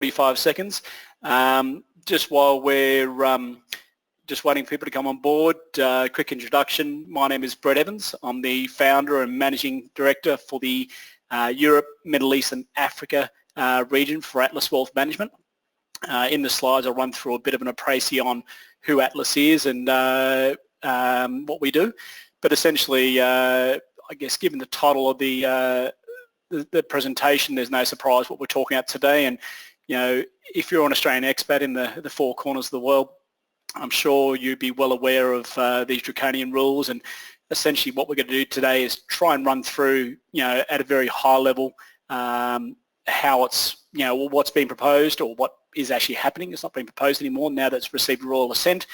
45 seconds. Just while we're just waiting for people to come on board, quick introduction. My name is Brett Evans. I'm the founder and managing director for the Europe, Middle East and Africa region for Atlas Wealth Management. In the slides, I'll run through a bit of an appraisal on who Atlas is and what we do. But essentially, I guess given the title of the presentation, there's no surprise what we're talking about today. And you know, if you're an Australian expat in the four corners of the world, I'm sure you'd be well aware of these draconian rules. And essentially what we're going to do today is try and run through, you know, at a very high level, how it's, you know, what's being proposed or what is actually happening. It's not being proposed anymore now that it's received royal assent.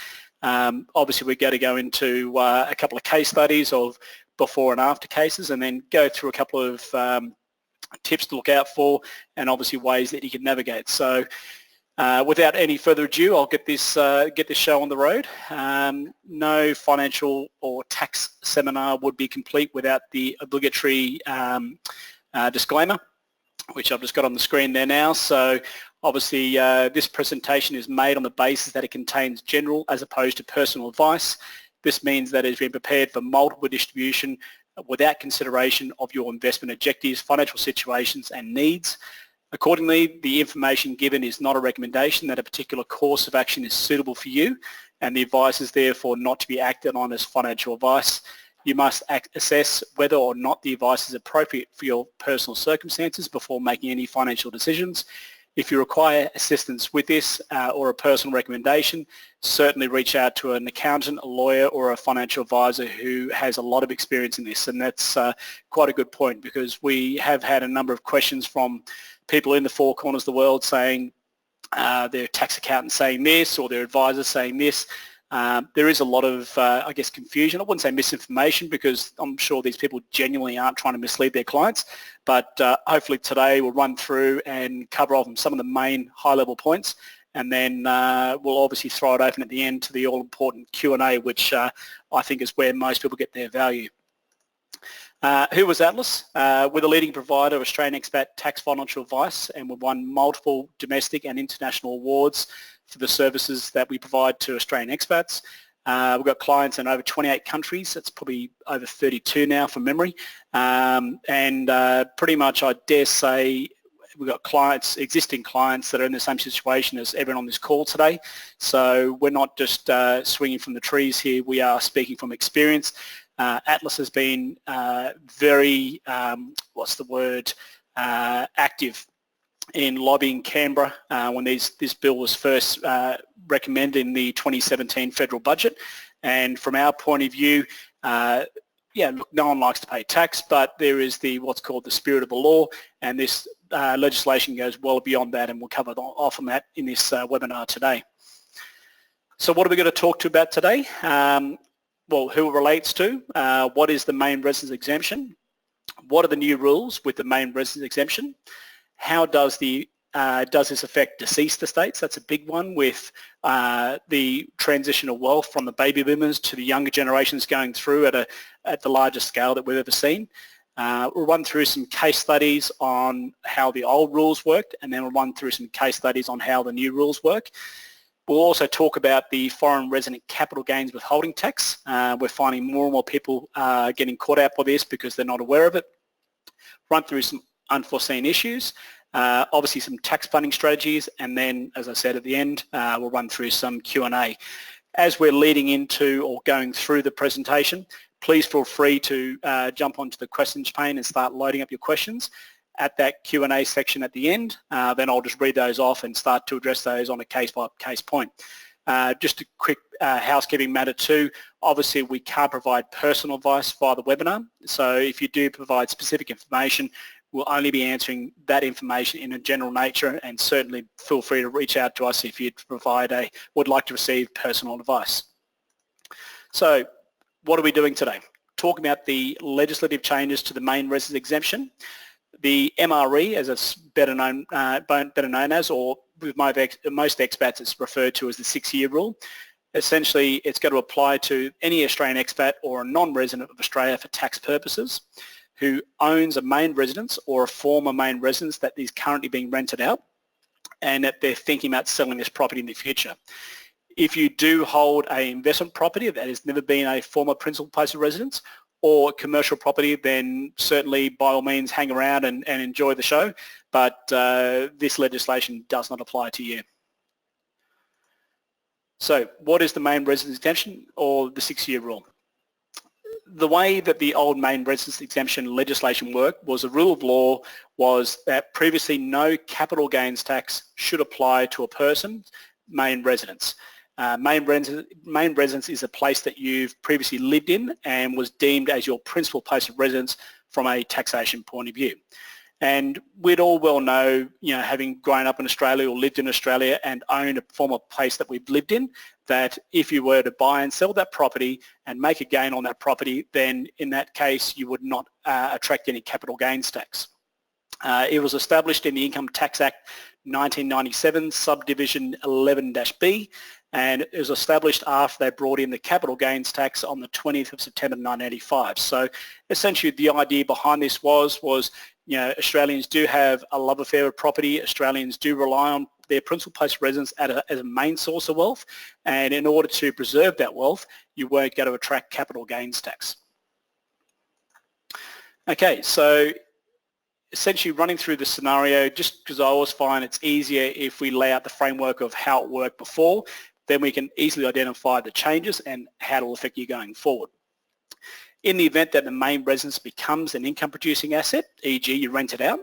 Obviously, we're going to go into a couple of case studies of before and after cases, and then go through a couple of tips to look out for, and obviously ways that you can navigate. So without any further ado, I'll get this show on the road. No financial or tax seminar would be complete without the obligatory disclaimer, which I've just got on the screen there now. So obviously this presentation is made on the basis that it contains general as opposed to personal advice. This means that it has been prepared for multiple distribution without consideration of your investment objectives, financial situations and needs. Accordingly, the information given is not a recommendation that a particular course of action is suitable for you, and the advice is therefore not to be acted on as financial advice. You must assess whether or not the advice is appropriate for your personal circumstances before making any financial decisions. If you require assistance with this or a personal recommendation, certainly reach out to an accountant, a lawyer or a financial advisor who has a lot of experience in this. And that's quite a good point, because we have had a number of questions from people in the four corners of the world saying their tax accountant saying this or their advisor saying this. There is a lot of, I guess, confusion. I wouldn't say misinformation, because I'm sure these people genuinely aren't trying to mislead their clients. But hopefully today we'll run through and cover off some of the main high-level points, and then we'll obviously throw it open at the end to the all-important Q&A, which I think is where most people get their value. Who was Atlas? We're the leading provider of Australian expat tax financial advice, and we've won multiple domestic and international awards for the services that we provide to Australian expats. We've got clients in over 28 countries. It's probably over 32 now from memory. Pretty much I dare say we've got clients, existing clients that are in the same situation as everyone on this call today. So we're not just swinging from the trees here. We are speaking from experience. Atlas has been very, active in lobbying Canberra when this bill was first recommended in the 2017 federal budget. And from our point of view, look, no one likes to pay tax, but there is what's called the spirit of the law, and this legislation goes well beyond that, and we'll cover off on that in this webinar today. So what are we going to talk about today? Well, who it relates to, what is the main residence exemption, what are the new rules with the main residence exemption, how does this affect deceased estates? That's a big one, with the transition of wealth from the baby boomers to the younger generations going through at the largest scale that we've ever seen. We'll run through some case studies on how the old rules worked, and then we'll run through some case studies on how the new rules work. We'll also talk about the foreign resident capital gains withholding tax. We're finding more and more people getting caught out by this because they're not aware of it. Run through some unforeseen issues, obviously some tax planning strategies, and then, as I said at the end, we'll run through some Q&A. As we're leading into or going through the presentation, please feel free to jump onto the questions pane and start loading up your questions. At that Q&A section at the end, then I'll just read those off and start to address those on a case-by-case point. Just a quick housekeeping matter too, obviously we can't provide personal advice via the webinar, so if you do provide specific information, we'll only be answering that information in a general nature, and certainly feel free to reach out to us if you would like to receive personal advice. So what are we doing today? Talking about the legislative changes to the main residence exemption. The MRE, as it's better known as, or with most expats it's referred to as the 6-year rule. Essentially, it's going to apply to any Australian expat or a non-resident of Australia for tax purposes who owns a main residence or a former main residence that is currently being rented out, and that they're thinking about selling this property in the future. If you do hold an investment property that has never been a former principal place of residence or commercial property, then certainly by all means hang around and enjoy the show, but this legislation does not apply to you. So what is the main residence exemption or the 6-year rule? The way that the old main residence exemption legislation worked was a rule of law was that previously no capital gains tax should apply to a person's main residence. Main residence is a place that you've previously lived in and was deemed as your principal place of residence from a taxation point of view. And we'd all well know, having grown up in Australia or lived in Australia and owned a former place that we've lived in, that if you were to buy and sell that property and make a gain on that property, then in that case you would not attract any capital gains tax. It was established in the Income Tax Act 1997, subdivision 11-B, and it was established after they brought in the capital gains tax on the 20th of September 1985. So essentially the idea behind this was Australians do have a love affair with property. Australians do rely on their principal place of residence as a main source of wealth, and in order to preserve that wealth, you weren't going to attract capital gains tax. Okay, so essentially running through the scenario, just because I always find it's easier if we lay out the framework of how it worked before, then we can easily identify the changes and how it will affect you going forward. In the event that the main residence becomes an income producing asset, e.g. you rent it out,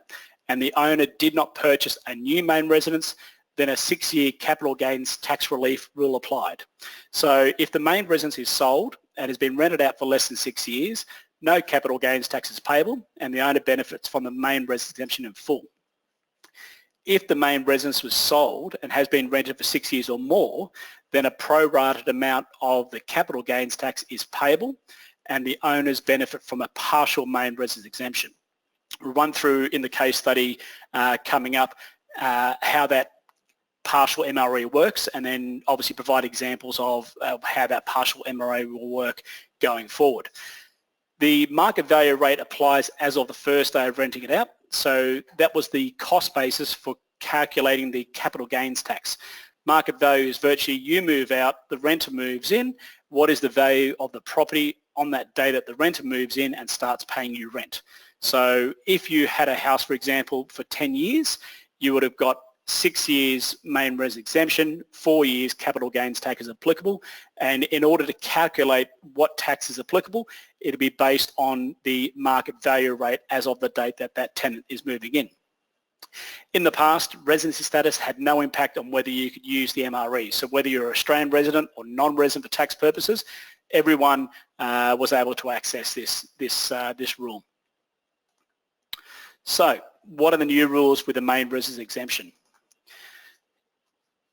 and the owner did not purchase a new main residence, then a 6-year capital gains tax relief rule applied. So if the main residence is sold and has been rented out for less than 6 years, no capital gains tax is payable and the owner benefits from the main residence exemption in full. If the main residence was sold and has been rented for 6 years or more, then a prorated amount of the capital gains tax is payable and the owners benefit from a partial main residence exemption. We'll run through in the case study coming up how that partial MRE works, and then obviously provide examples of how that partial MRE will work going forward. The market value rate applies as of the first day of renting it out, so that was the cost basis for calculating the capital gains tax. Market value is virtually you move out, the renter moves in, what is the value of the property on that day that the renter moves in and starts paying you rent. So if you had a house, for example, for 10 years, you would have got 6 years main residence exemption, 4 years capital gains tax is applicable, and in order to calculate what tax is applicable, it'll be based on the market value rate as of the date that that tenant is moving in. In the past, residency status had no impact on whether you could use the MRE. So whether you're an Australian resident or non-resident for tax purposes, everyone was able to access this rule. So what are the new rules with the main residence exemption?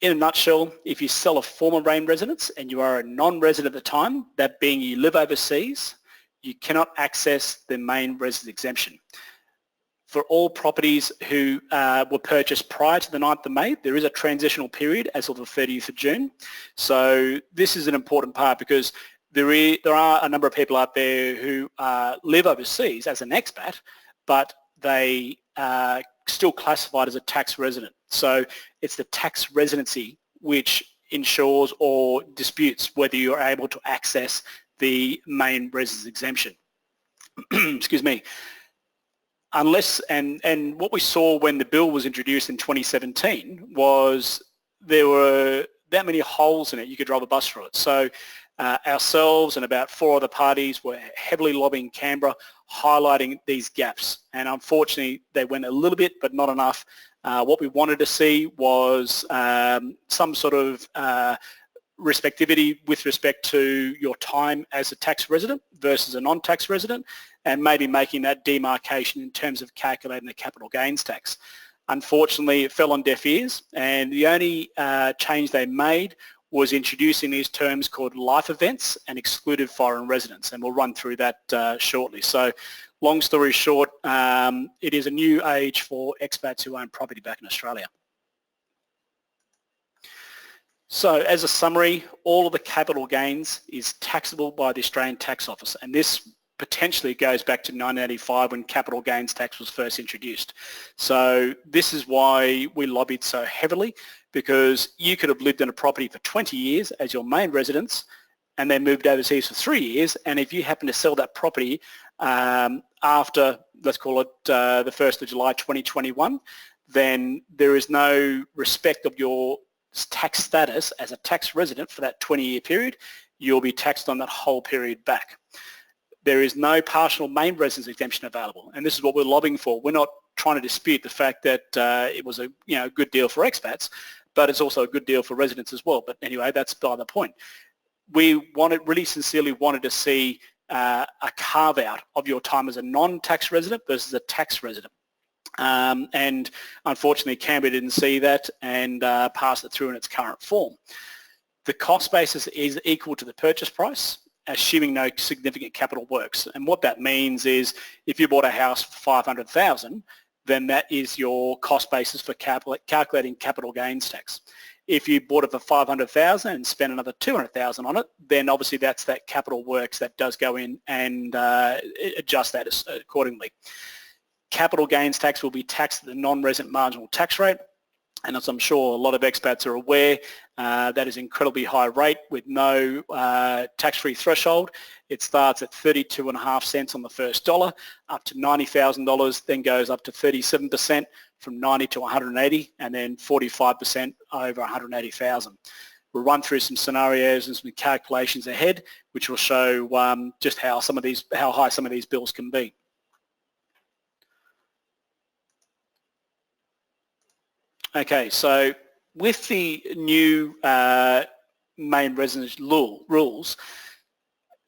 In a nutshell, if you sell a former main residence and you are a non-resident at the time, that being you live overseas, you cannot access the main residence exemption. For all properties who were purchased prior to the 9th of May, there is a transitional period as of the 30th of June. So this is an important part because there are a number of people out there who live overseas as an expat, but they are still classified as a tax resident. So it's the tax residency which ensures or disputes whether you're able to access the main residence exemption. Excuse me. Unless, and what we saw when the bill was introduced in 2017 was there were that many holes in it you could drive a bus through it. So ourselves and about 4 other parties were heavily lobbying Canberra, highlighting these gaps, and unfortunately they went a little bit but not enough. What we wanted to see was some sort of respectivity with respect to your time as a tax resident versus a non-tax resident, and maybe making that demarcation in terms of calculating the capital gains tax. Unfortunately, it fell on deaf ears, and the only change they made was introducing these terms called life events and excluded foreign residents, and we'll run through that shortly. So long story short, it is a new age for expats who own property back in Australia. So as a summary, all of the capital gains is taxable by the Australian Tax Office, and this potentially goes back to 1985 when capital gains tax was first introduced. So this is why we lobbied so heavily, because you could have lived in a property for 20 years as your main residence and then moved overseas for 3 years, and if you happen to sell that property after, let's call it the 1st of July 2021, then there is no respect of your tax status as a tax resident for that 20-year period. You'll be taxed on that whole period back. There is no partial main residence exemption available, and this is what we're lobbying for. We're not trying to dispute the fact that it was a good deal for expats, but it's also a good deal for residents as well. But anyway, that's by the point. We really sincerely wanted to see a carve out of your time as a non-tax resident versus a tax resident. And unfortunately, Canberra didn't see that and passed it through in its current form. The cost basis is equal to the purchase price, assuming no significant capital works. And what that means is if you bought a house for $500,000, then that is your cost basis for calculating capital gains tax. If you bought it for $500,000 and spent another $200,000 on it, then obviously that's that capital works that does go in and adjust that accordingly. Capital gains tax will be taxed at the non-resident marginal tax rate, and as I'm sure a lot of expats are aware, that is an incredibly high rate with no tax-free threshold. It starts at 32.5 cents on the first dollar, up to $90,000, then goes up to 37% from 90 to 180, and then 45% over 180,000. We'll run through some scenarios and some calculations ahead, which will show just how high some of these bills can be. Okay, so with the new main residence rules,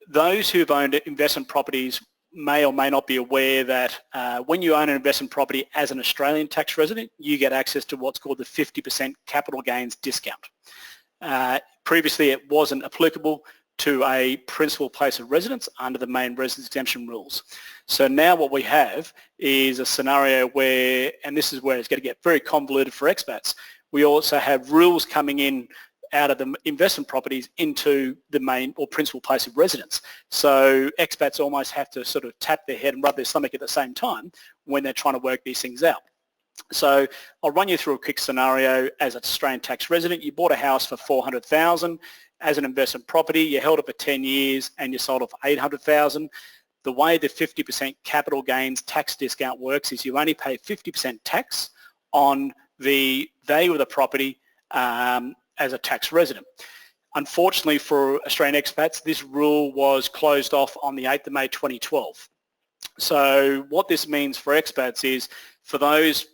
those who've owned investment properties may or may not be aware that when you own an investment property as an Australian tax resident, you get access to what's called the 50% capital gains discount. Previously, it wasn't applicable to a principal place of residence under the main residence exemption rules. So now what we have is a scenario where, and this is where it's going to get very convoluted for expats, we also have rules coming in out of the investment properties into the main or principal place of residence. So expats almost have to sort of tap their head and rub their stomach at the same time when they're trying to work these things out. So I'll run you through a quick scenario. As an Australian tax resident, you bought a house for $400,000 as an investment property, you held it for 10 years and you sold it for $800,000. The way the 50% capital gains tax discount works is you only pay 50% tax on the value of the property as a tax resident. Unfortunately for Australian expats, this rule was closed off on the 8th of May 2012. So what this means for expats is for those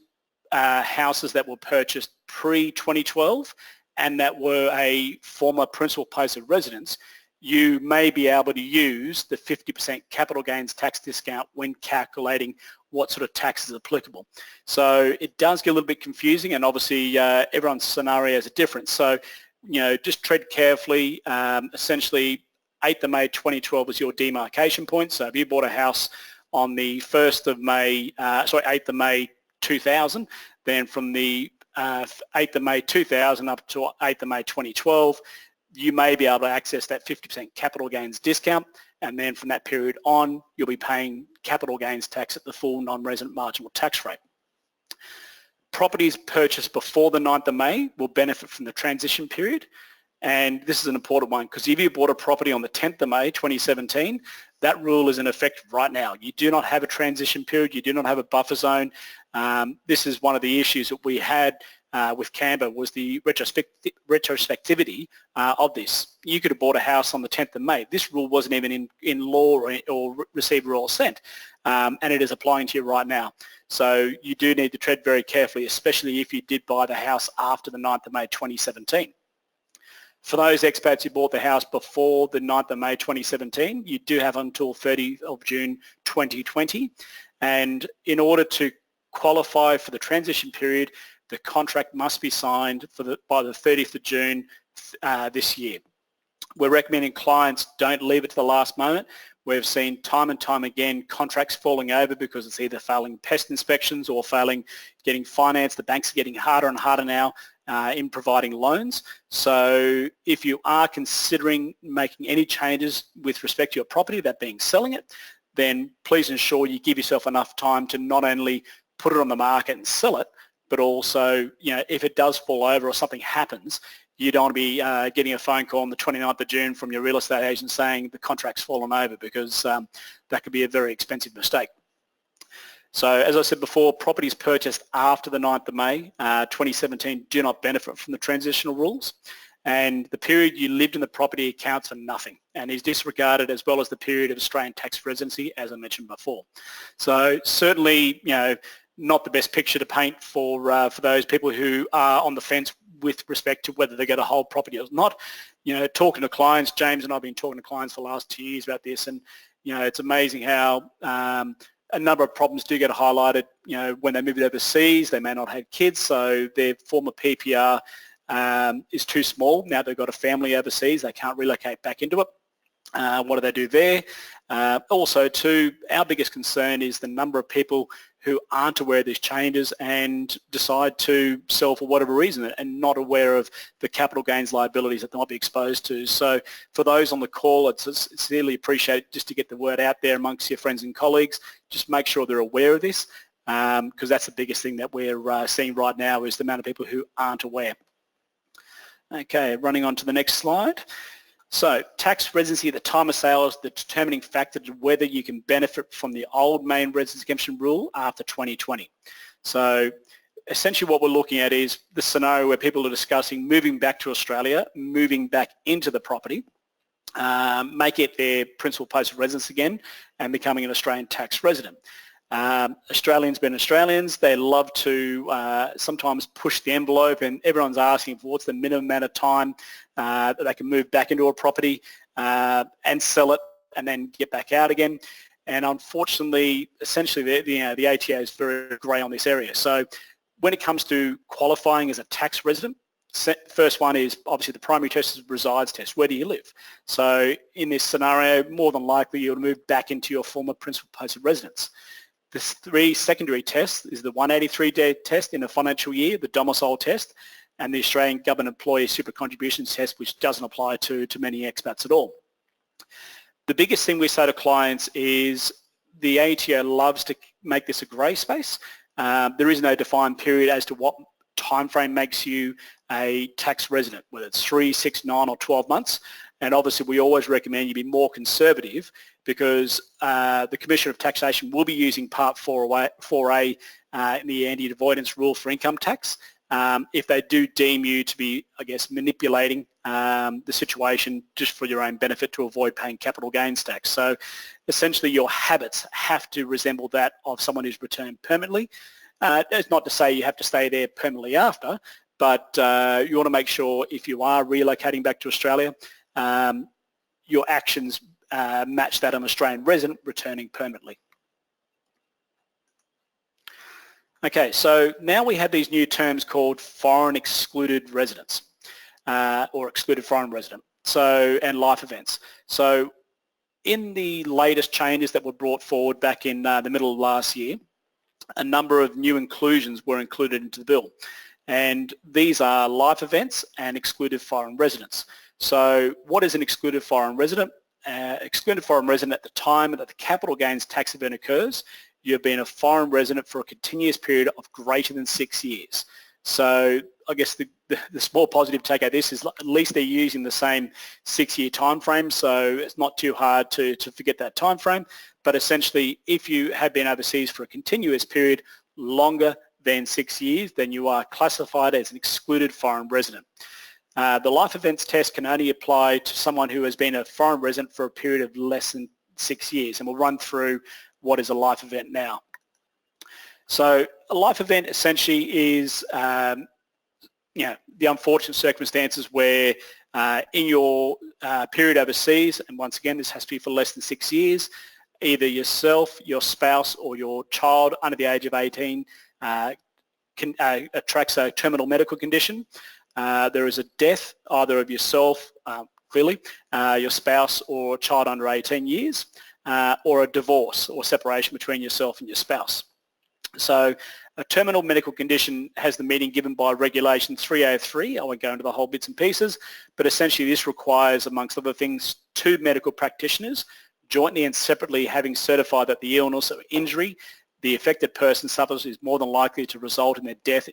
houses that were purchased pre-2012 and that were a former principal place of residence, you may be able to use the 50% capital gains tax discount when calculating what sort of tax is applicable. So it does get a little bit confusing, and obviously everyone's scenarios are different. So, just tread carefully. Essentially, 8th of May 2012 is your demarcation point. So if you bought a house on the 8th of May 2000, then from the 8th of May 2000 up to 8th of May 2012, you may be able to access that 50% capital gains discount, and then from that period on, you'll be paying capital gains tax at the full non-resident marginal tax rate. Properties purchased before the 9th of May will benefit from the transition period, and this is an important one because if you bought a property on the 10th of May 2017, that rule is in effect right now. You do not have a transition period, you do not have a buffer zone. This is one of the issues that we had with Canberra was the retrospectivity of this. You could have bought a house on the 10th of May. This rule wasn't even in law or received royal assent, and it is applying to you right now. So you do need to tread very carefully, especially if you did buy the house after the 9th of May 2017. For those expats who bought the house before the 9th of May 2017, you do have until 30th of June 2020. And in order to qualify for the transition period, the contract must be signed by the 30th of June this year. We're recommending clients don't leave it to the last moment. We've seen time and time again contracts falling over because it's either failing pest inspections or failing getting financed. The banks are getting harder and harder now in providing loans. So if you are considering making any changes with respect to your property, that being selling it, then please ensure you give yourself enough time to not only put it on the market and sell it, but also, if it does fall over or something happens, you don't want to be getting a phone call on the 29th of June from your real estate agent saying the contract's fallen over, because that could be a very expensive mistake. So as I said before, properties purchased after the 9th of May 2017 do not benefit from the transitional rules, and the period you lived in the property accounts for nothing and is disregarded, as well as the period of Australian tax residency, as I mentioned before. So certainly, not the best picture to paint for those people who are on the fence with respect to whether they're going to hold property or not. Talking to clients, James and I have been talking to clients for the last 2 years about this, and it's amazing how a number of problems do get highlighted. When they move overseas, they may not have kids, so their form of PPR is too small. Now they've got a family overseas, they can't relocate back into it. What do they do there? Also, too, our biggest concern is the number of people who aren't aware of these changes and decide to sell for whatever reason and not aware of the capital gains liabilities that they might be exposed to. So for those on the call, it's sincerely appreciated just to get the word out there amongst your friends and colleagues. Just make sure they're aware of this, because that's the biggest thing that we're seeing right now, is the amount of people who aren't aware. Okay, running on to the next slide. So tax residency at the time of sale is the determining factor to whether you can benefit from the old main residence exemption rule after 2020. So essentially what we're looking at is the scenario where people are discussing moving back to Australia, moving back into the property, make it their principal place of residence again, and becoming an Australian tax resident. Australians being Australians, they love to sometimes push the envelope, and everyone's asking for what's the minimum amount of time that they can move back into a property and sell it and then get back out again. And unfortunately, essentially, the ATO is very grey on this area. So when it comes to qualifying as a tax resident, first one is obviously the primary test is resides test. Where do you live? So in this scenario, more than likely you'll move back into your former principal place of residence. The 3 secondary tests is the 183-day test in a financial year, the domicile test, and the Australian Government Employee Super Contributions test, which doesn't apply to many expats at all. The biggest thing we say to clients is the ATO loves to make this a grey space. There is no defined period as to what time frame makes you a tax resident, whether it's 3, 6, 9 or 12 months. And obviously we always recommend you be more conservative, because the Commissioner of Taxation will be using Part 4A in the anti-avoidance rule for income tax if they do deem you to be, I guess, manipulating the situation just for your own benefit to avoid paying capital gains tax. So essentially your habits have to resemble that of someone who's returned permanently. It's not to say you have to stay there permanently after, but you want to make sure if you are relocating back to Australia, your actions match that of an Australian resident returning permanently. Okay, so now we have these new terms called foreign excluded residents or excluded foreign resident, and life events. So in the latest changes that were brought forward back in the middle of last year, a number of new inclusions were included into the bill, and these are life events and excluded foreign residents. So what is an excluded foreign resident? Excluded foreign resident at the time that the capital gains tax event occurs, you've been a foreign resident for a continuous period of greater than 6 years. So I guess the small positive take out of this is at least they're using the same 6-year time frame, so it's not too hard to forget that time frame. But essentially, if you have been overseas for a continuous period longer than 6 years, then you are classified as an excluded foreign resident. The life events test can only apply to someone who has been a foreign resident for a period of less than 6 years, and we'll run through what is a life event now. So a life event essentially is the unfortunate circumstances where in your period overseas, and once again this has to be for less than 6 years, either yourself, your spouse or your child under the age of 18 attracts a terminal medical condition. There is a death either of yourself, clearly, your spouse or child under 18 years, or a divorce or separation between yourself and your spouse. So a terminal medical condition has the meaning given by Regulation 303. I won't go into the whole bits and pieces, but essentially this requires, amongst other things, 2 medical practitioners jointly and separately having certified that the illness or injury the affected person suffers is more than likely to result in their death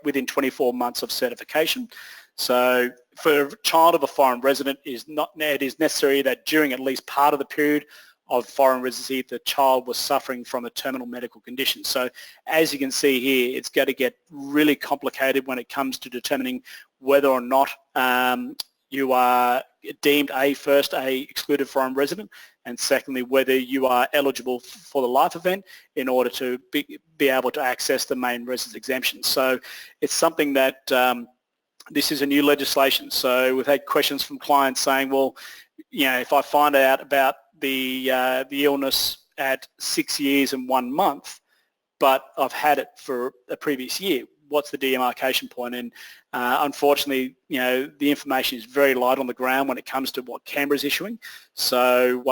within 24 months of certification. So for a child of a foreign resident, it is necessary that during at least part of the period of foreign residency, the child was suffering from a terminal medical condition. So as you can see here, it's going to get really complicated when it comes to determining whether or not you are deemed first a excluded foreign resident, and secondly whether you are eligible for the life event in order to be able to access the main residence exemption. So it's something that this is a new legislation. So we've had questions from clients saying, well, if I find out about the illness at 6 years and 1 month, but I've had it for a previous year, what's the demarcation point? And unfortunately, the information is very light on the ground when it comes to what Canberra's issuing. So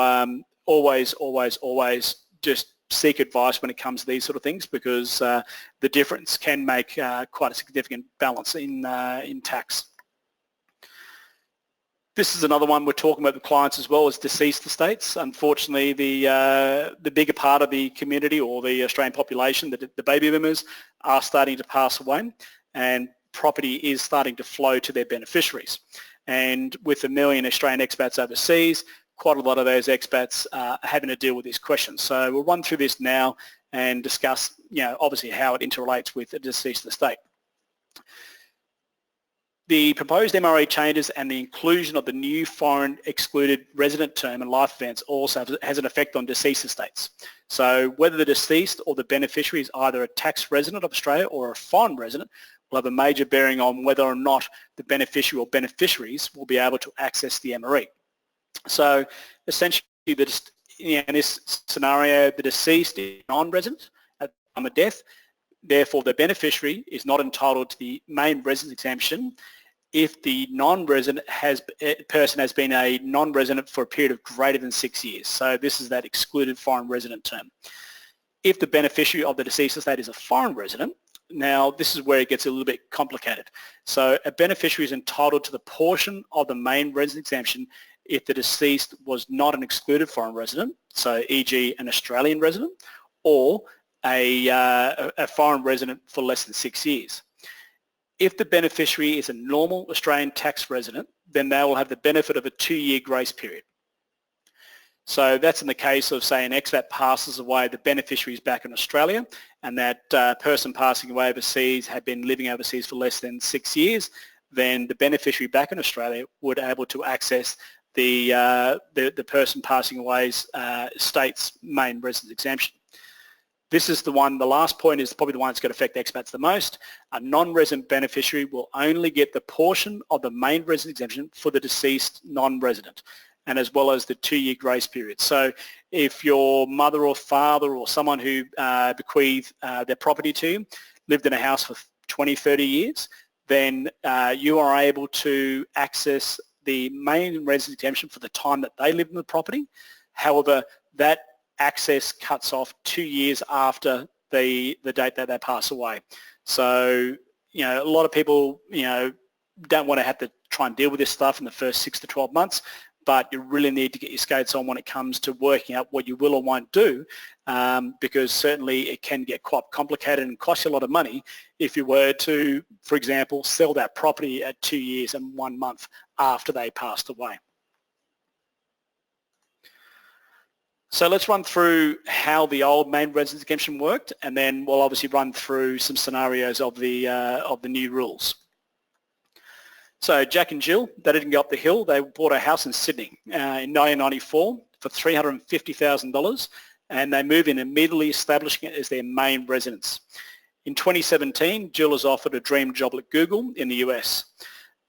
always just seek advice when it comes to these sort of things, because the difference can make quite a significant balance in tax. This is another one we're talking about with clients as well, as deceased estates. Unfortunately, the bigger part of the community or the Australian population, the baby boomers, are starting to pass away, and property is starting to flow to their beneficiaries. And with 1 million Australian expats overseas, quite a lot of those expats are having to deal with these questions. So we'll run through this now and discuss, obviously how it interrelates with a deceased estate. The proposed MRE changes and the inclusion of the new foreign excluded resident term and life events also has an effect on deceased estates. So whether the deceased or the beneficiary is either a tax resident of Australia or a foreign resident will have a major bearing on whether or not the beneficiary or beneficiaries will be able to access the MRE. So essentially, in this scenario, the deceased is non-resident at the time of death. Therefore, the beneficiary is not entitled to the main residence exemption if the non-resident person has been a non-resident for a period of greater than 6 years. So this is that excluded foreign resident term. If the beneficiary of the deceased estate is a foreign resident, now this is where it gets a little bit complicated. So a beneficiary is entitled to the portion of the main residence exemption if the deceased was not an excluded foreign resident, so e.g. an Australian resident, or a foreign resident for less than 6 years. If the beneficiary is a normal Australian tax resident, then they will have the benefit of a 2-year grace period. So that's in the case of, say, an expat passes away, the beneficiary is back in Australia, and that person passing away overseas had been living overseas for less than 6 years, then the beneficiary back in Australia would be able to access the person passing away's state's main residence exemption. This is the last point is probably the one that's going to affect expats the most. A non-resident beneficiary will only get the portion of the main residence exemption for the deceased non-resident, and as well as the 2-year grace period. So if your mother or father or someone who bequeathed their property to you lived in a house for 20, 30 years, then you are able to access the main residence exemption for the time that they lived in the property. However, that access cuts off 2 years after the date that they pass away. So, a lot of people, don't want to have to try and deal with this stuff in the first 6 to 12 months, but you really need to get your skates on when it comes to working out what you will or won't do, because certainly it can get quite complicated and cost you a lot of money if you were to, for example, sell that property at 2 years and 1 month after they passed away. So let's run through how the old main residence exemption worked, and then we'll obviously run through some scenarios of the new rules. So Jack and Jill, they didn't go up the hill. They bought a house in Sydney in 1994 for $350,000, and they moved in immediately, establishing it as their main residence. In 2017, Jill was offered a dream job at Google in the US.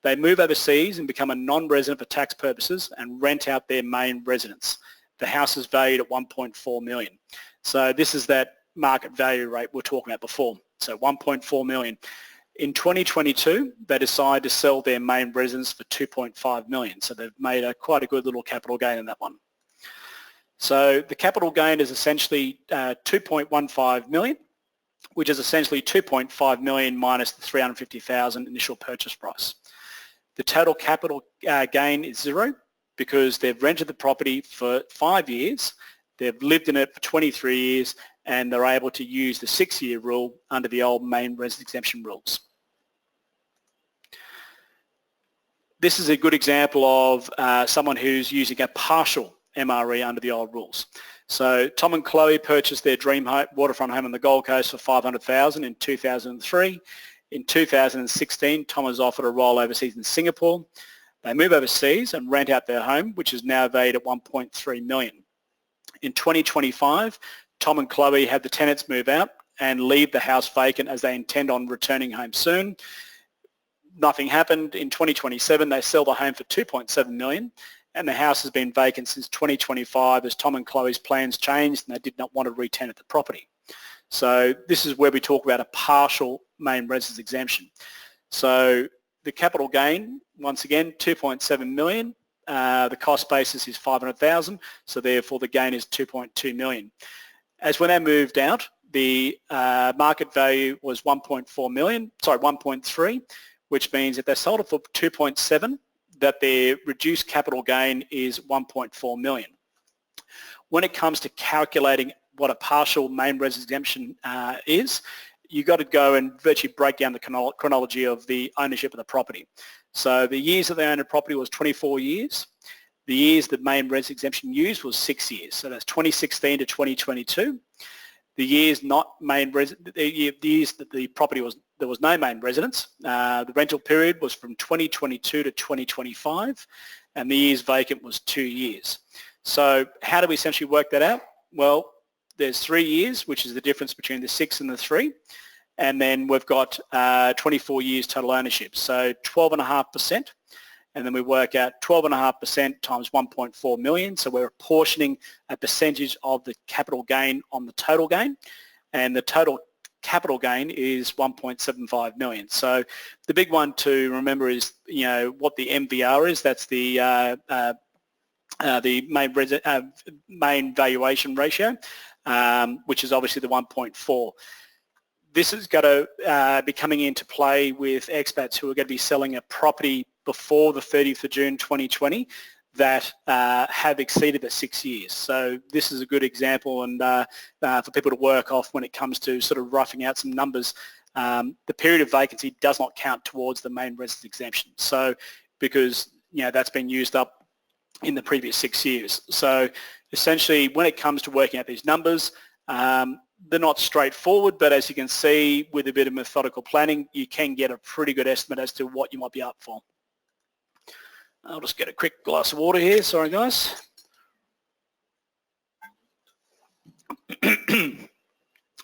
They move overseas and become a non-resident for tax purposes and rent out their main residence. The house is valued at $1.4 million. So this is that market value rate we're talking about before. So $1.4 million. In 2022, they decide to sell their main residence for $2.5 million. So they've made quite a good little capital gain in that one. So the capital gain is essentially $2.15 million, which is essentially $2.5 million minus the $350,000 initial purchase price. The total capital gain is zero, because they've rented the property for 5 years, they've lived in it for 23 years, and they're able to use the 6-year rule under the old main residence exemption rules. This is a good example of someone who's using a partial MRE under the old rules. So Tom and Chloe purchased their dream home, waterfront home on the Gold Coast for $500,000 in 2003. In 2016, Tom was offered a role overseas in Singapore. They move overseas and rent out their home, which is now valued at $1.3 million. In 2025, Tom and Chloe had the tenants move out and leave the house vacant as they intend on returning home soon. Nothing happened. In 2027, they sell the home for $2.7 million, and the house has been vacant since 2025 as Tom and Chloe's plans changed and they did not want to re-tenant the property. So this is where we talk about a partial main residence exemption. So the capital gain, once again, $2.7 million. The cost basis is $500,000, so therefore the gain is $2.2 million. As when they moved out, the market value was $1.3, which means if they sold it for $2.7, that their reduced capital gain is $1.4 million. When it comes to calculating what a partial main residence exemption is, you've got to go and virtually break down the chronology of the ownership of the property. So the years that they owned the property was 24 years. The years that main residence exemption used was 6 years. So that's 2016 to 2022. The years not main the years that the property was, there was no main residence. The rental period was from 2022 to 2025, and the years vacant was 2 years. So how do we essentially work that out? Well, there's 3 years, which is the difference between the 6 and the 3. And then we've got 24 years total ownership, so 12.5%. And then we work out 12.5% times 1.4 million. So we're apportioning a percentage of the capital gain on the total gain. And the total capital gain is 1.75 million. So the big one to remember is, you know, what the MVR is. That's the main valuation ratio, which is obviously the 1.4. This is going to be coming into play with expats who are going to be selling a property before the 30th of June 2020 that have exceeded the 6 years. So this is a good example, and for people to work off when it comes to sort of roughing out some numbers. The period of vacancy does not count towards the main residence exemption. So because, you know, that's been used up in the previous 6 years. So essentially when it comes to working out these numbers, they're not straightforward, but as you can see, with a bit of methodical planning, you can get a pretty good estimate as to what you might be up for. I'll just get a quick glass of water here. Sorry, guys.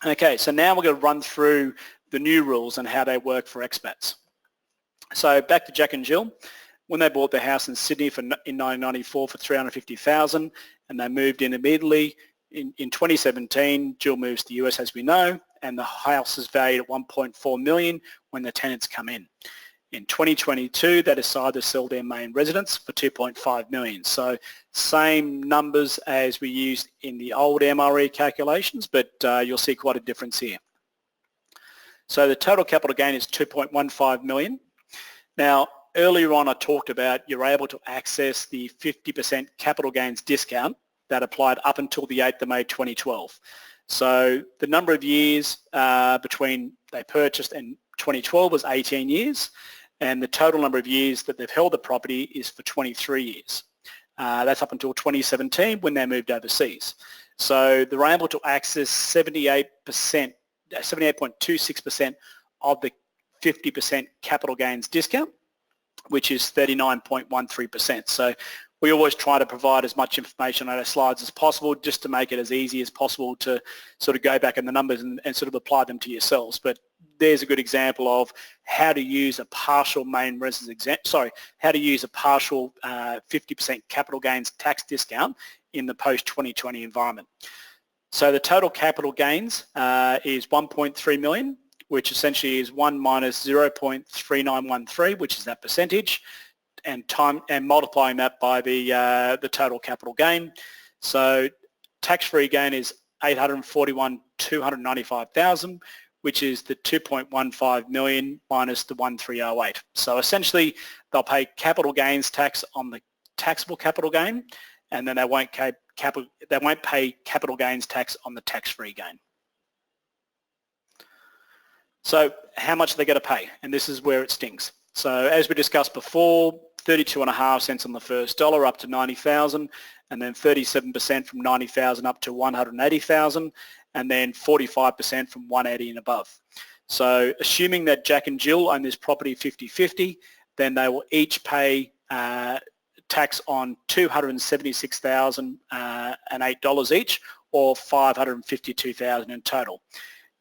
Okay, so now we're going to run through the new rules and how they work for expats. So back to Jack and Jill. When they bought their house in Sydney in 1994 for $350,000, and they moved in immediately. In 2017, Jill moves to the US, as we know, and the house is valued at $1.4 million when the tenants come in. In 2022, they decide to sell their main residence for $2.5 million. So same numbers as we used in the old MRE calculations, but you'll see quite a difference here. So the total capital gain is $2.15 million. Now, earlier on, I talked about you're able to access the 50% capital gains discount that applied up until the 8th of May 2012. So the number of years between they purchased and 2012 was 18 years, and the total number of years that they've held the property is for 23 years. That's up until 2017 when they moved overseas. So they're able to access 78.26% of the 50% capital gains discount, which is 39.13%. So we always try to provide as much information on our slides as possible just to make it as easy as possible to sort of go back in the numbers and sort of apply them to yourselves. But there's a good example of how to use a partial main residence how to use a partial 50% capital gains tax discount in the post-2020 environment. So the total capital gains is $1.3 million, which essentially is 1 minus 0.3913, which is that percentage, and multiplying that by the total capital gain. So tax-free gain is $841,295,000, which is the 2.15 million minus the 1308. So essentially, they'll pay capital gains tax on the taxable capital gain, and then they won't pay capital gains tax on the tax-free gain. So how much are they going to pay? And this is where it stings. So as we discussed before, 32.5 cents on the first dollar up to 90,000, and then 37% from 90,000 up to 180,000, and then 45% from 180 and above. So assuming that Jack and Jill own this property 50-50, then they will each pay tax on $276,008 each, or $552,000 in total.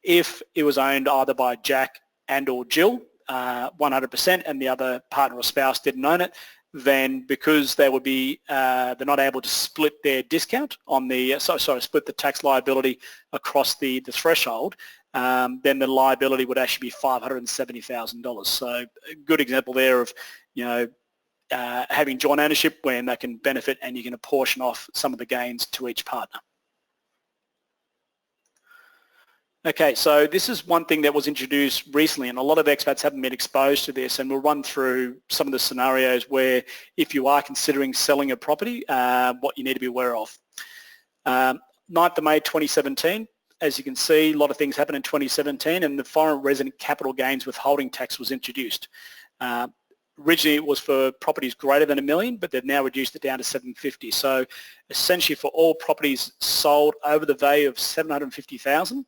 If it was owned either by Jack and or Jill, 100%, and the other partner or spouse didn't own it, then because they would be, they're not able to split their discount on the, split the tax liability across the threshold, then the liability would actually be $570,000. So a good example there of, having joint ownership when they can benefit and you can apportion off some of the gains to each partner. Okay, so this is one thing that was introduced recently, and a lot of expats haven't been exposed to this, and we'll run through some of the scenarios where if you are considering selling a property, what you need to be aware of. 9th of May 2017, as you can see, a lot of things happened in 2017, and the foreign resident capital gains withholding tax was introduced. Originally it was for properties greater than $1 million, but they've now reduced it down to $750,000. So essentially for all properties sold over the value of $750,000,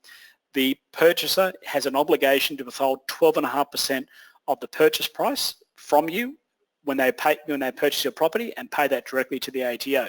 the purchaser has an obligation to withhold 12.5% of the purchase price from you when they purchase your property, and pay that directly to the ATO.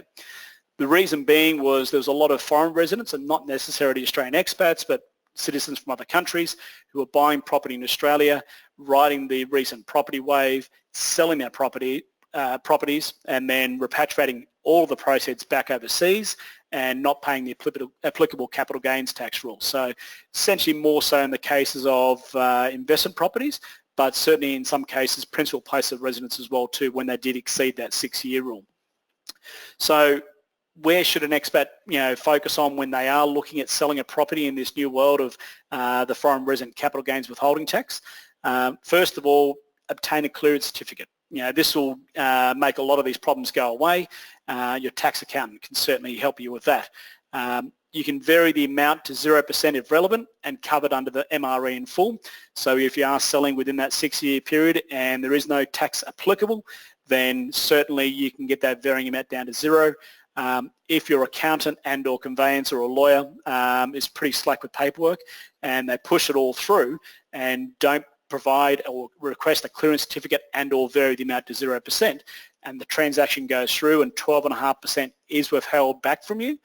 The reason being was there was a lot of foreign residents, and not necessarily Australian expats, but citizens from other countries who were buying property in Australia, riding the recent property wave, selling their properties, and then repatriating all the proceeds back overseas and not paying the applicable capital gains tax rules. So essentially more so in the cases of investment properties, but certainly in some cases principal place of residence as well too, when they did exceed that 6-year rule. So where should an expat focus on when they are looking at selling a property in this new world of the foreign resident capital gains withholding tax? First of all, obtain a clearance certificate. This will make a lot of these problems go away. Your tax accountant can certainly help you with that. You can vary the amount to 0% if relevant, and covered under the MRE in full. So if you are selling within that 6-year period and there is no tax applicable, then certainly you can get that varying amount down to 0. If your accountant and or conveyancer or lawyer is pretty slack with paperwork and they push it all through and don't provide or request a clearance certificate and or vary the amount to 0%, and the transaction goes through and 12.5% is withheld back from you,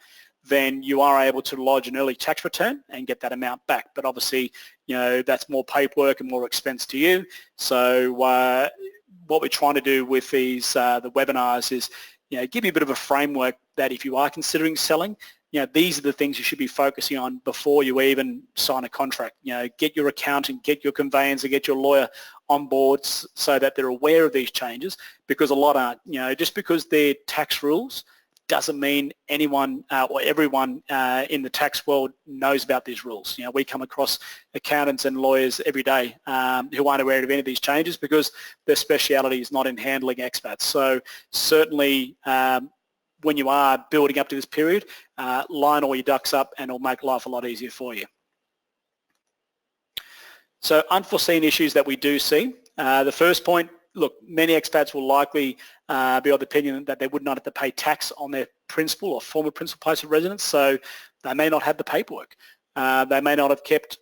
then you are able to lodge an early tax return and get that amount back. But obviously, that's more paperwork and more expense to you. So what we're trying to do with these the webinars is give you a bit of a framework that if you are considering selling, these are the things you should be focusing on before you even sign a contract. Get your accountant, get your conveyancer, get your lawyer on board so that they're aware of these changes, because a lot aren't. Just because they're tax rules doesn't mean anyone or everyone in the tax world knows about these rules. We come across accountants and lawyers every day who aren't aware of any of these changes because their speciality is not in handling expats. So certainly when you are building up to this period, line all your ducks up and it'll make life a lot easier for you. So unforeseen issues that we do see. The first point, look, many expats will likely be of the opinion that they would not have to pay tax on their principal or former principal place of residence, so they may not have the paperwork. They may not have kept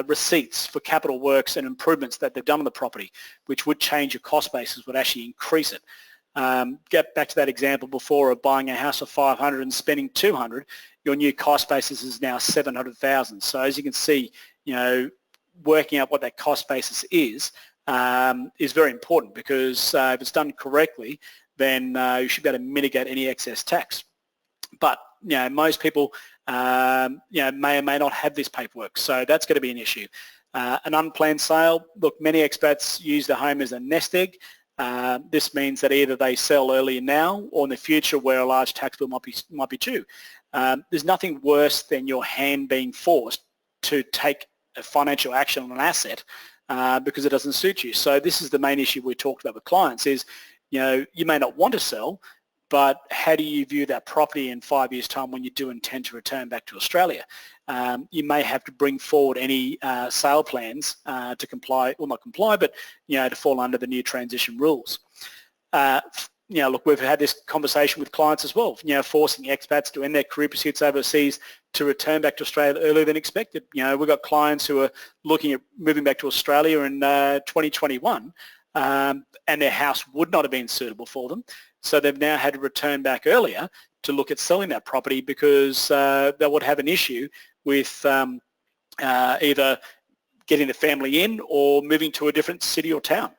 receipts for capital works and improvements that they've done on the property, which would change your cost basis, would actually increase it. Get back to that example before of buying a house of 500 and spending 200, your new cost basis is now 700,000. So as you can see, working out what that cost basis is very important, because if it's done correctly, then you should be able to mitigate any excess tax. But most people may or may not have this paperwork, so that's going to be an issue. An unplanned sale, look, many expats use the home as a nest egg. This means that either they sell early now or in the future where a large tax bill might be due. There's nothing worse than your hand being forced to take a financial action on an asset because it doesn't suit you. So this is the main issue we talked about with clients is, you may not want to sell, but how do you view that property in 5 years' time when you do intend to return back to Australia? You may have to bring forward any sale plans to comply, well not comply, but to fall under the new transition rules. Look, we've had this conversation with clients as well, forcing expats to end their career pursuits overseas to return back to Australia earlier than expected. We've got clients who are looking at moving back to Australia in 2021 and their house would not have been suitable for them. So they've now had to return back earlier to look at selling that property because they would have an issue with either getting the family in or moving to a different city or town.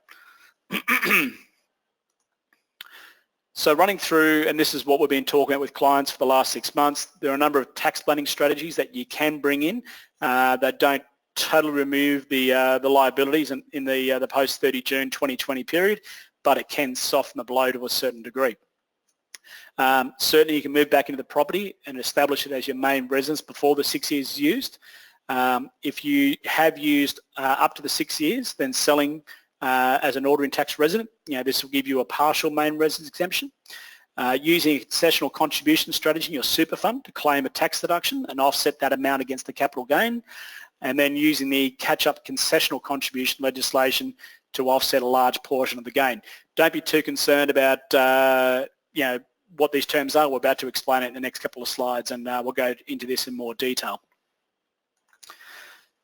So running through, and this is what we've been talking about with clients for the last 6 months, there are a number of tax planning strategies that you can bring in that don't totally remove the liabilities in the post 30 June 2020 period, but it can soften the blow to a certain degree. Certainly you can move back into the property and establish it as your main residence before the 6 years is used. If you have used up to the 6 years, then selling as an ordinary tax resident, this will give you a partial main residence exemption. Using a concessional contribution strategy in your super fund to claim a tax deduction and offset that amount against the capital gain, and then using the catch-up concessional contribution legislation to offset a large portion of the gain. Don't be too concerned about what these terms are. We're about to explain it in the next couple of slides, and we'll go into this in more detail.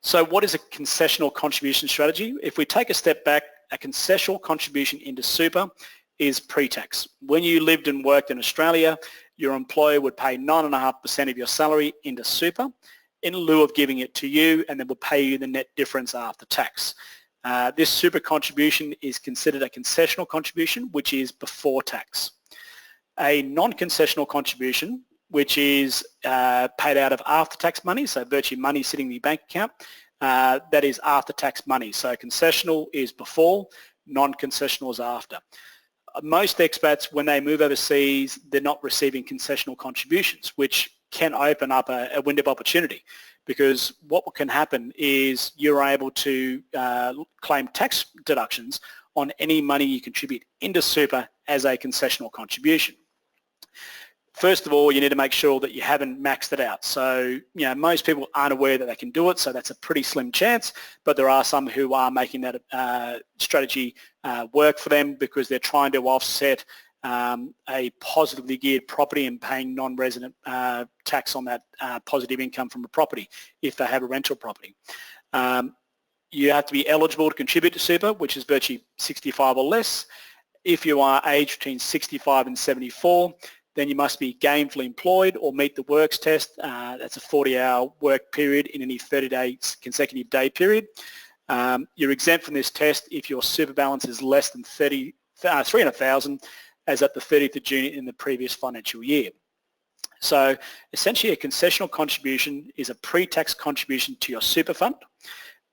So what is a concessional contribution strategy? If we take a step back, a concessional contribution into super is pre-tax. When you lived and worked in Australia, your employer would pay 9.5% of your salary into super in lieu of giving it to you, and then will pay you the net difference after tax. This super contribution is considered a concessional contribution, which is before tax. A non-concessional contribution, which is paid out of after-tax money, so virtually money sitting in your bank account, that is after-tax money. So concessional is before, non-concessional is after. Most expats, when they move overseas, they're not receiving concessional contributions, which can open up a window of opportunity, because what can happen is you're able to claim tax deductions on any money you contribute into super as a concessional contribution. First of all, you need to make sure that you haven't maxed it out. So, most people aren't aware that they can do it, so that's a pretty slim chance, but there are some who are making that strategy work for them because they're trying to offset a positively geared property and paying non-resident tax on that positive income from a property if they have a rental property. You have to be eligible to contribute to super, which is virtually 65 or less. If you are aged between 65 and 74, then you must be gainfully employed or meet the works test. That's a 40-hour work period in any 30-day consecutive day period. You're exempt from this test if your super balance is less than 300,000 as at the 30th of June in the previous financial year. So essentially a concessional contribution is a pre-tax contribution to your super fund,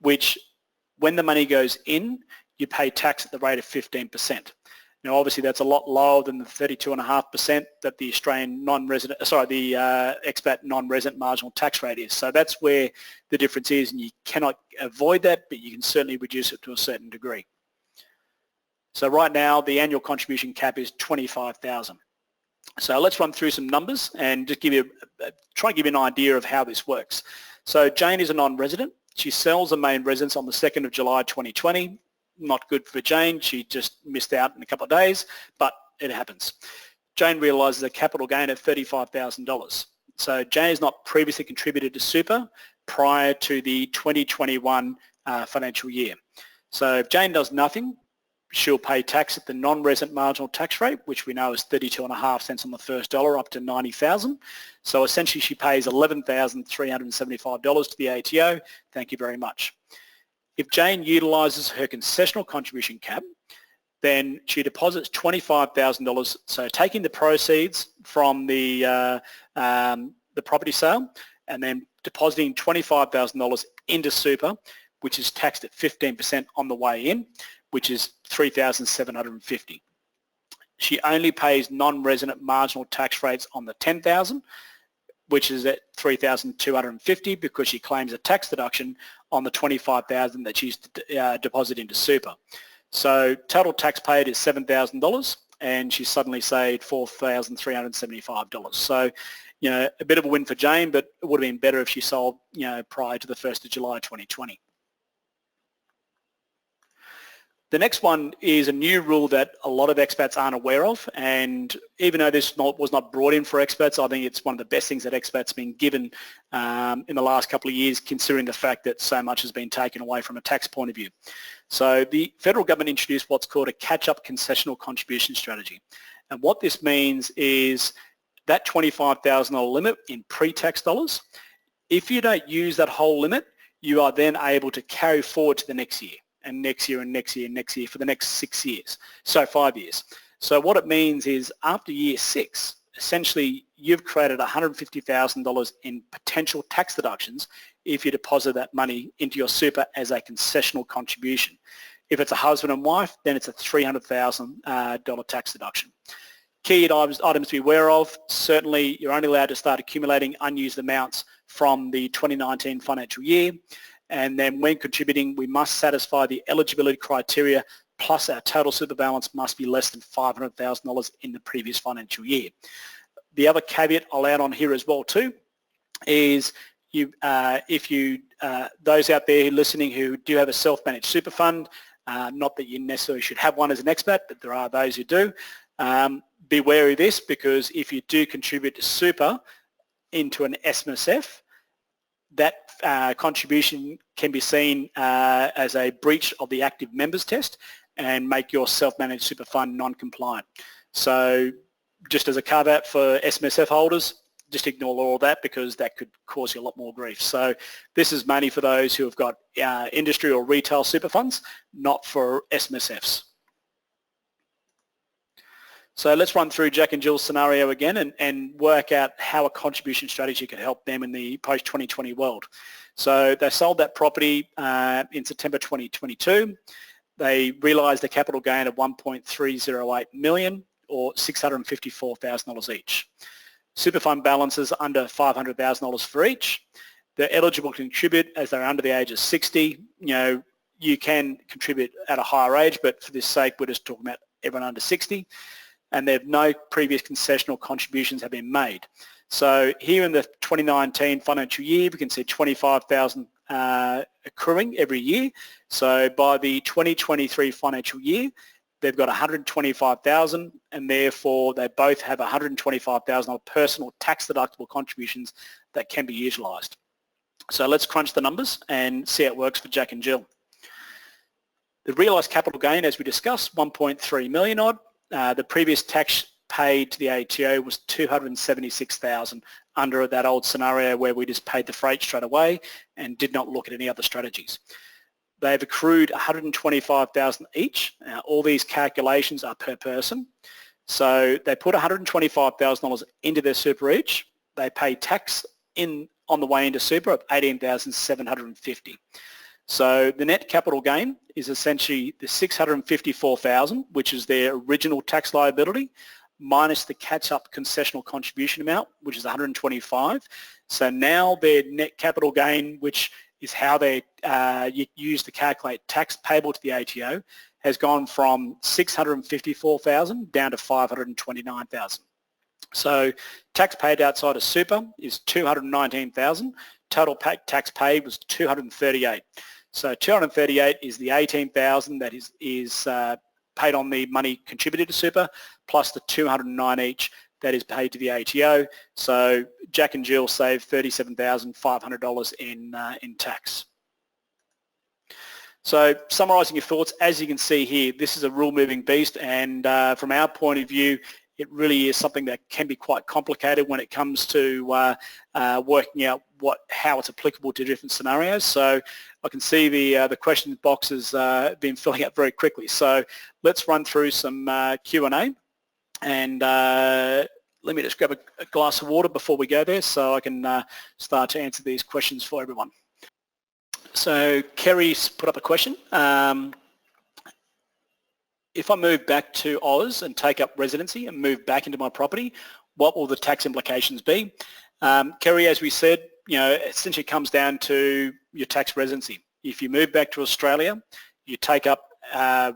which when the money goes in, you pay tax at the rate of 15%. Now, obviously, that's a lot lower than the 32.5% that the Australian non-resident, the expat non-resident marginal tax rate is. So that's where the difference is, and you cannot avoid that, but you can certainly reduce it to a certain degree. So right now, the annual contribution cap is $25,000. So let's run through some numbers and just try and give you an idea of how this works. So Jane is a non-resident. She sells a main residence on the 2nd of July 2020. Not good for Jane. She just missed out in a couple of days, but it happens. Jane realises a capital gain of $35,000. So Jane has not previously contributed to super prior to the 2021 financial year. So if Jane does nothing, she'll pay tax at the non-resident marginal tax rate, which we know is 32.5 cents on the first dollar up to $90,000. So essentially she pays $11,375 to the ATO. Thank you very much. If Jane utilises her concessional contribution cap, then she deposits $25,000. So taking the proceeds from the property sale and then depositing $25,000 into super, which is taxed at 15% on the way in, which is $3,750. She only pays non-resident marginal tax rates on the $10,000, which is at $3,250 because she claims a tax deduction on the $25,000 that she's deposited into super. So total tax paid is $7,000, and she suddenly saved $4,375. So, you know, a bit of a win for Jane, but it would have been better if she sold, you know, prior to the 1st of July 2020. The next one is a new rule that a lot of expats aren't aware of, and even though this was not brought in for expats, I think it's one of the best things that expats have been given in the last couple of years, considering the fact that so much has been taken away from a tax point of view. So the federal government introduced what's called a catch-up concessional contribution strategy. And what this means is that $25,000 limit in pre-tax dollars, if you don't use that whole limit, you are then able to carry forward to the next year, and next year and next year and next year for the next 6 years, so 5 years. So what it means is after year 6, essentially you've created $150,000 in potential tax deductions if you deposit that money into your super as a concessional contribution. If it's a husband and wife, then it's a $300,000 tax deduction. Key items to be aware of: certainly you're only allowed to start accumulating unused amounts from the 2019 financial year. And then when contributing, we must satisfy the eligibility criteria, plus our total super balance must be less than $500,000 in the previous financial year. The other caveat I'll add on here as well too is those out there listening who do have a self-managed super fund, not that you necessarily should have one as an expat, but there are those who do, be wary of this, because if you do contribute to super into an SMSF, that contribution can be seen as a breach of the active members test and make your self-managed super fund non-compliant. So just as a caveat for SMSF holders, just ignore all that, because that could cause you a lot more grief. So this is mainly for those who have got industry or retail super funds, not for SMSFs. So let's run through Jack and Jill's scenario again and work out how a contribution strategy could help them in the post-2020 world. So they sold that property in September 2022. They realised a capital gain of $1.308 million, or $654,000 each. Super fund balances under $500,000 for each. They're eligible to contribute as they're under the age of 60. You know, you can contribute at a higher age, but for this sake, we're just talking about everyone under 60. And there have no previous concessional contributions have been made. So here in the 2019 financial year, we can see $25,000 accruing every year. So by the 2023 financial year, they've got $125,000, and therefore they both have $125,000 personal tax deductible contributions that can be utilised. So let's crunch the numbers and see how it works for Jack and Jill. The realised capital gain, as we discussed, 1.3 million odd. The previous tax paid to the ATO was $276,000 under that old scenario where we just paid the freight straight away and did not look at any other strategies. They've accrued $125,000 each. All these calculations are per person. So they put $125,000 into their super each. They pay tax on the way into super of $18,750. So the net capital gain is essentially the $654,000, which is their original tax liability, minus the catch-up concessional contribution amount, which is $125,000. So now their net capital gain, which is how they use to calculate tax payable to the ATO, has gone from $654,000 down to $529,000. So tax paid outside of super is $219,000. Total tax paid was $238,000. So $238,000 is the $18,000 that is paid on the money contributed to super, plus the $209,000 each that is paid to the ATO. So Jack and Jill save $37,500 in tax. So summarising your thoughts, as you can see here, this is a rule-moving beast, and from our point of view, it really is something that can be quite complicated when it comes to working out how it's applicable to different scenarios. So I can see the question box has been filling up very quickly. So let's run through some Q&A, and let me just grab a glass of water before we go there so I can start to answer these questions for everyone. So Kerry's put up a question. If I move back to Oz and take up residency and move back into my property, what will the tax implications be? Kerry, as we said, it essentially comes down to your tax residency. If you move back to Australia, you take up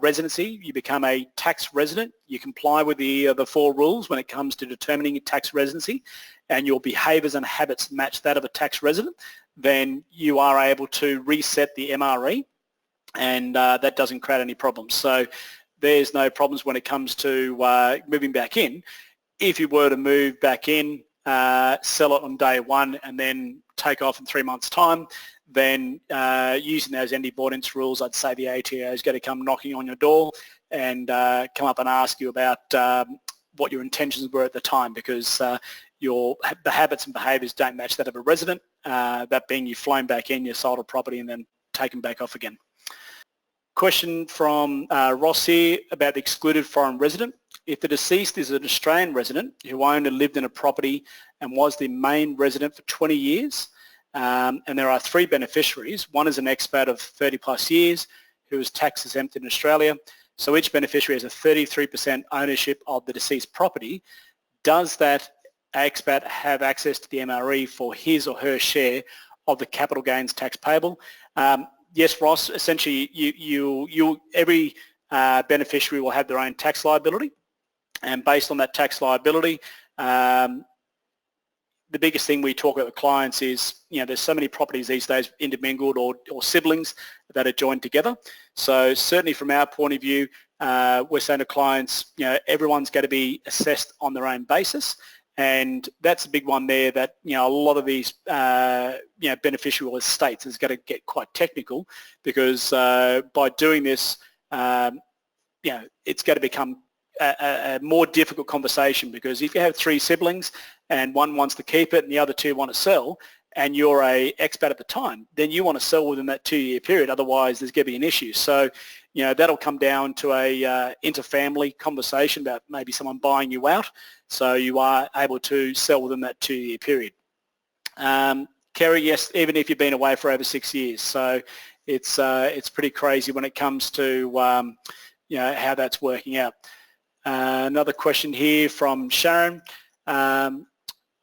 residency, you become a tax resident, you comply with the 4 rules when it comes to determining your tax residency, and your behaviours and habits match that of a tax resident, then you are able to reset the MRE, and that doesn't create any problems. So there's no problems when it comes to moving back in. If you were to move back in, sell it on day 1 and then take off in 3 months' time, then using those end avoidance rules, I'd say the ATO is going to come knocking on your door and come up and ask you about what your intentions were at the time, because the habits and behaviours don't match that of a resident, that being you've flown back in, you sold a property and then taken back off again. Question from Ross here about the excluded foreign resident. If the deceased is an Australian resident who owned and lived in a property and was the main resident for 20 years, and there are 3 beneficiaries, one is an expat of 30 plus years who is tax exempt in Australia, so each beneficiary has a 33% ownership of the deceased property, does that expat have access to the MRE for his or her share of the capital gains tax payable? Yes, Ross, essentially every beneficiary will have their own tax liability, and based on that tax liability, the biggest thing we talk about with clients is, there's so many properties these days intermingled or siblings that are joined together. So certainly from our point of view, we're saying to clients, everyone's going to be assessed on their own basis. And that's a big one there that, a lot of these, beneficial estates is going to get quite technical, because by doing this, it's going to become a more difficult conversation, because if you have 3 siblings and one wants to keep it and the other 2 want to sell, and you're a expat at the time, then you want to sell within that 2-year period. Otherwise, there's going to be an issue. So, that'll come down to a inter-family conversation about maybe someone buying you out, so you are able to sell within that 2-year period. Kerry, yes, even if you've been away for over 6 years. So it's pretty crazy when it comes to how that's working out. Another question here from Sharon.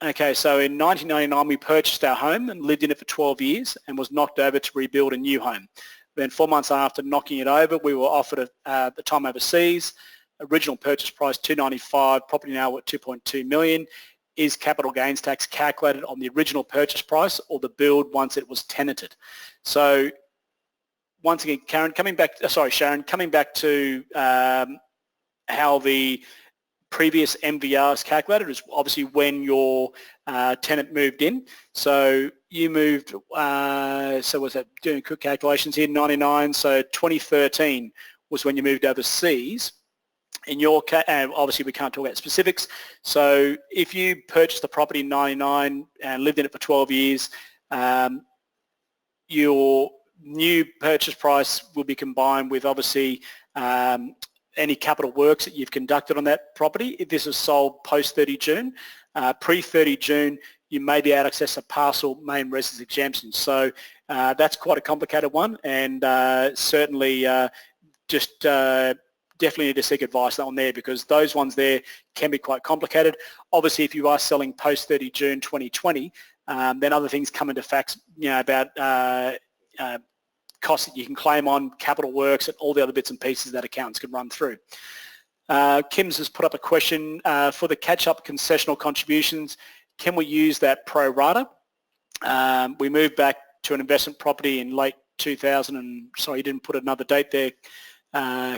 Okay, so in 1999 we purchased our home and lived in it for 12 years and was knocked over to rebuild a new home. Then 4 months after knocking it over, we were offered at the time overseas. Original purchase price $295, property now at $2.2 million. Is capital gains tax calculated on the original purchase price or the build once it was tenanted? So once again, Sharon, coming back to how the previous MVR is calculated is obviously when your tenant moved in. So you moved, so was that doing quick calculations here, 99, so 2013 was when you moved overseas. In your case, obviously we can't talk about specifics, so if you purchased the property in 99 and lived in it for 12 years, your new purchase price will be combined with obviously any capital works that you've conducted on that property. If this is sold post 30 June, pre-30 June, you may be able to access a parcel main residence exemption. So that's quite a complicated one, and certainly definitely need to seek advice on there, because those ones there can be quite complicated. Obviously, if you are selling post 30 June 2020, then other things come into facts, about costs that you can claim on, capital works, and all the other bits and pieces that accountants can run through. Kim's has put up a question for the catch-up concessional contributions. Can we use that pro rata? We moved back to an investment property in late 2000, and sorry, you didn't put another date there,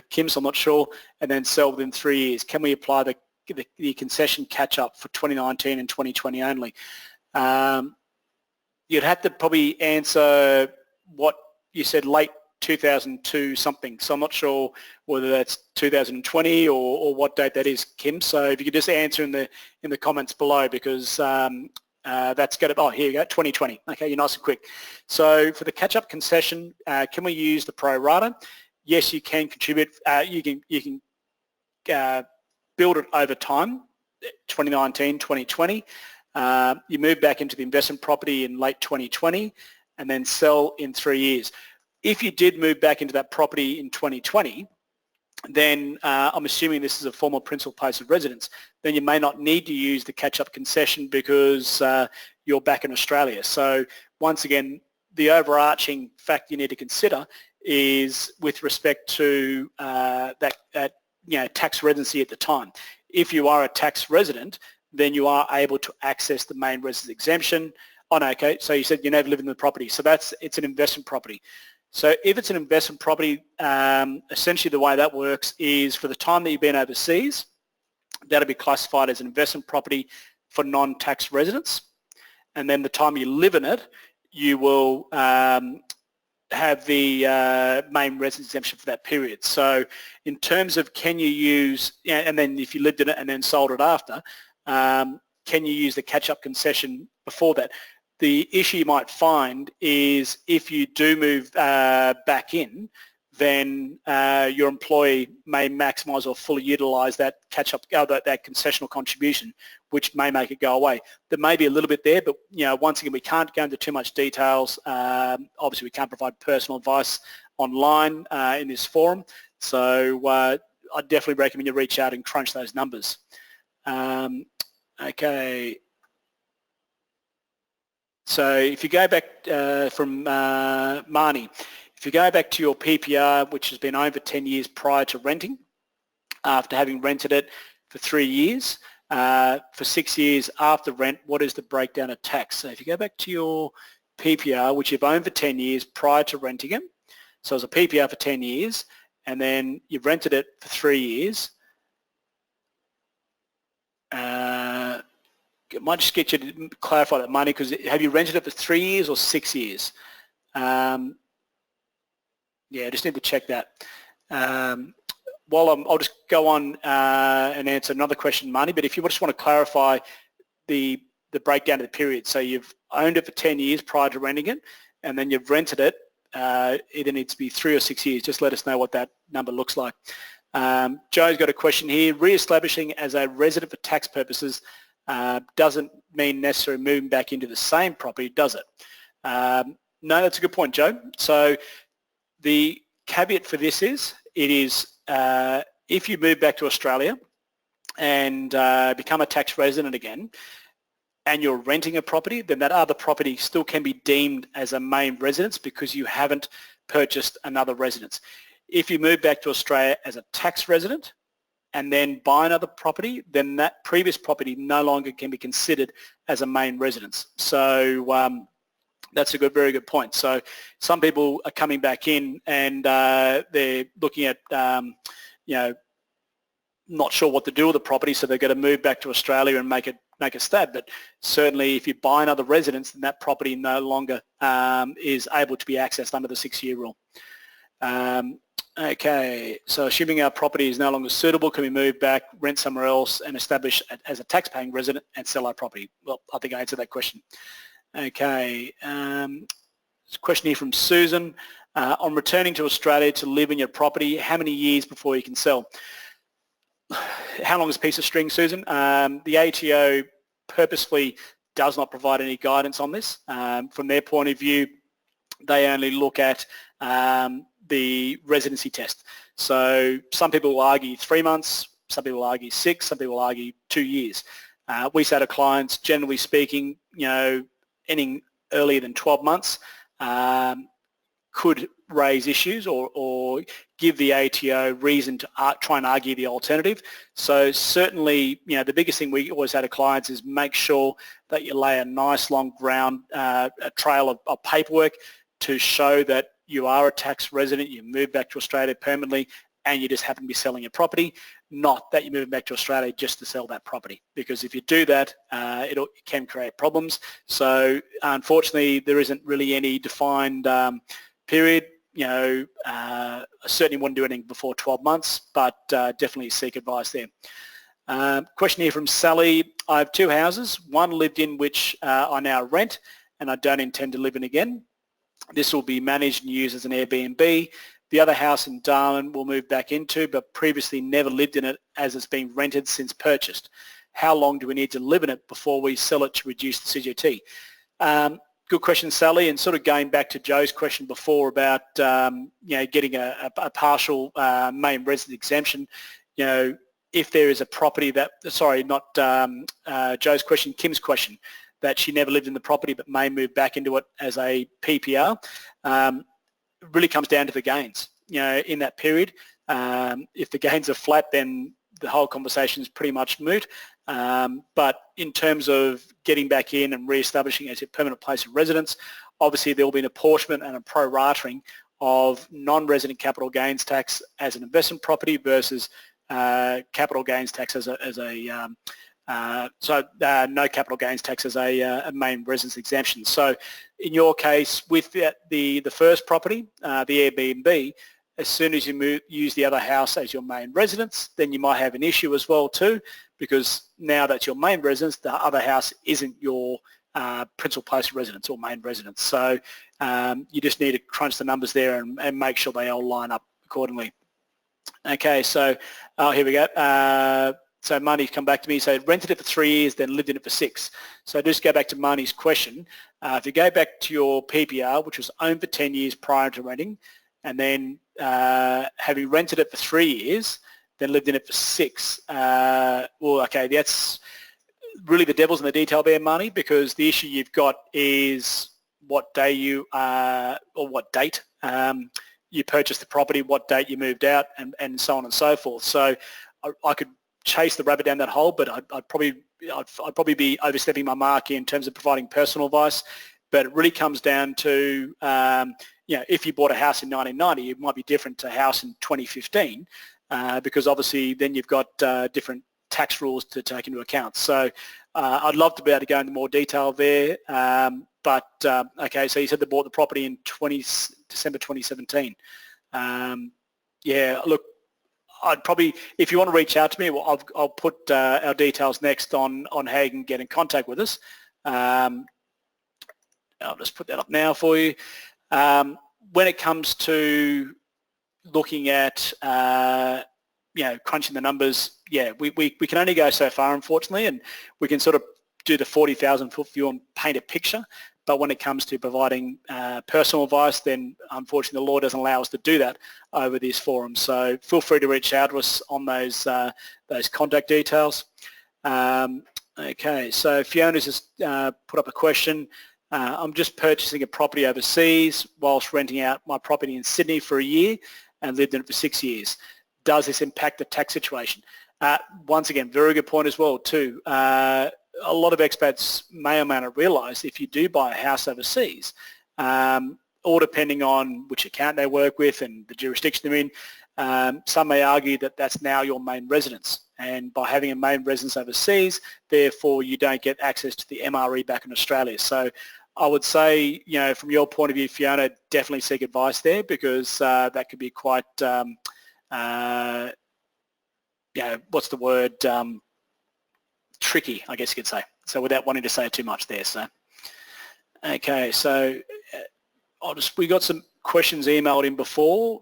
Kim, so I'm not sure, and then sell within 3 years. Can we apply the concession catch-up for 2019 and 2020 only? You'd have to probably answer what you said, late 2002 something, so I'm not sure whether that's 2020 or what date that is, Kim. So if you could just answer in the comments below, because that's going to, oh, here you go, 2020. Okay, you're nice and quick. So for the catch-up concession, can we use the pro rata? Yes, you can contribute. You can build it over time, 2019, 2020. You move back into the investment property in late 2020 and then sell in 3 years. If you did move back into that property in 2020, then I'm assuming this is a former principal place of residence, then you may not need to use the catch-up concession because you're back in Australia. So once again, the overarching fact you need to consider is with respect to that tax residency at the time. If you are a tax resident, then you are able to access the main residence exemption. Oh no, okay, so you said you never lived in the property, so it's an investment property. So if it's an investment property, essentially the way that works is for the time that you've been overseas, that'll be classified as an investment property for non-tax residents, and then the time you live in it, you will have the main residence exemption for that period. So in terms of can you use, and then if you lived in it and then sold it after, can you use the catch-up concession before that? The issue you might find is if you do move back in, then your employee may maximise or fully utilise that catch-up, that concessional contribution, which may make it go away. There may be a little bit there, but once again, we can't go into too much details. Obviously, we can't provide personal advice online in this forum, so I definitely recommend you reach out and crunch those numbers. Okay. So if you go back from Marnie, if you go back to your PPR, which has been over 10 years prior to renting, after having rented it for 3 years, for 6 years after rent, what is the breakdown of tax? So if you go back to your PPR, which you've owned for 10 years prior to renting it, so it's a PPR for 10 years, and then you've rented it for 3 years, I might just get you to clarify that, Marnie, because have you rented it for 3 years or 6 years? Yeah, I just need to check that. I'll just go on and answer another question, Marnie, but if you just want to clarify the breakdown of the period. So you've owned it for 10 years prior to renting it, and then you've rented it, either needs to be 3 or 6 years. Just let us know what that number looks like. Joe's got a question here. Re-establishing as a resident for tax purposes doesn't mean necessarily moving back into the same property, does it? No, that's a good point, Joe. So the caveat for this is, if you move back to Australia and become a tax resident again, and you're renting a property, then that other property still can be deemed as a main residence because you haven't purchased another residence. If you move back to Australia as a tax resident and then buy another property, then that previous property no longer can be considered as a main residence. So that's a very good point. So some people are coming back in and they're looking at, not sure what to do with the property, so they're going to move back to Australia and make a stab. But certainly if you buy another residence, then that property no longer is able to be accessed under the 6-year rule. Okay, so assuming our property is no longer suitable, can we move back, rent somewhere else and establish as a tax-paying resident and sell our property? Well, I think I answered that question. Okay, there's a question here from Susan. On returning to Australia to live in your property, how many years before you can sell? How long is a piece of string, Susan? The ATO purposefully does not provide any guidance on this. From their point of view, they only look at the residency test. So some people will argue 3 months, some people will argue 6, some people will argue 2 years. We say to clients, generally speaking, anything earlier than 12 months could raise issues or give the ATO reason to try and argue the alternative. So certainly, the biggest thing we always say to clients is make sure that you lay a nice long a trail of paperwork to show that you are a tax resident, you moved back to Australia permanently, and you just happen to be selling your property, not that you're moving back to Australia just to sell that property. Because if you do that, it can create problems. So unfortunately, there isn't really any defined period. I certainly wouldn't do anything before 12 months, but definitely seek advice there. Question here from Sally. I have 2 houses, one lived in which I now rent, and I don't intend to live in again. This will be managed and used as an Airbnb. The other house in Darwin will move back into, but previously never lived in it as it's been rented since purchased. How long do we need to live in it before we sell it to reduce the CGT? Good question, Sally, and sort of going back to Joe's question before about getting a partial main resident exemption. If there is a property that, sorry, not Joe's question, Kim's question, that she never lived in the property but may move back into it as a PPR. it really comes down to the gains, in that period. If the gains are flat, then the whole conversation is pretty much moot. But in terms of getting back in and re-establishing as your permanent place of residence, obviously there will be an apportionment and a pro-rating of non-resident capital gains tax as an investment property versus capital gains tax as no capital gains tax as a main residence exemption. So in your case, with the first property, the Airbnb, as soon as you use the other house as your main residence, then you might have an issue as well too, because now that's your main residence, the other house isn't your principal place of residence or main residence. So you just need to crunch the numbers there and make sure they all line up accordingly. Okay, so here we go. So Marnie's come back to me, so rented it for 3 years, then lived in it for 6. So just go back to Marnie's question. If you go back to your PPR, which was owned for 10 years prior to renting, and then having rented it for 3 years, then lived in it for 6. Well, okay, that's really the devil's in the detail there, Marnie, because the issue you've got is what day you, or what date you purchased the property, what date you moved out, and so on and so forth. So I could chase the rabbit down that hole, but I'd probably be overstepping my mark in terms of providing personal advice. But it really comes down to, if you bought a house in 1990, it might be different to a house in 2015, because obviously then you've got different tax rules to take into account. So I'd love to be able to go into more detail there. Okay, so you said they bought the property in December 2017. Yeah, look, I'd probably, if you want to reach out to me, well, I'll put our details next on how you can get in contact with us. I'll just put that up now for you. When it comes to looking at, crunching the numbers, yeah, we can only go so far, unfortunately, and we can sort of do the 40,000 foot view and paint a picture. But when it comes to providing personal advice, then unfortunately the law doesn't allow us to do that over this forum. So feel free to reach out to us on those contact details. Okay, so Fiona's just put up a question. I'm just purchasing a property overseas whilst renting out my property in Sydney for a year and lived in it for 6 years. Does this impact the tax situation? Once again, very good point as well too. A lot of expats may or may not realise if you do buy a house overseas, or depending on which account they work with and the jurisdiction they're in, some may argue that that's now your main residence. And by having a main residence overseas, therefore you don't get access to the MRE back in Australia. So I would say, from your point of view, Fiona, definitely seek advice there, because that could be quite, what's the word, tricky, I guess you could say. So without wanting to say too much there. So, okay, so we got some questions emailed in before,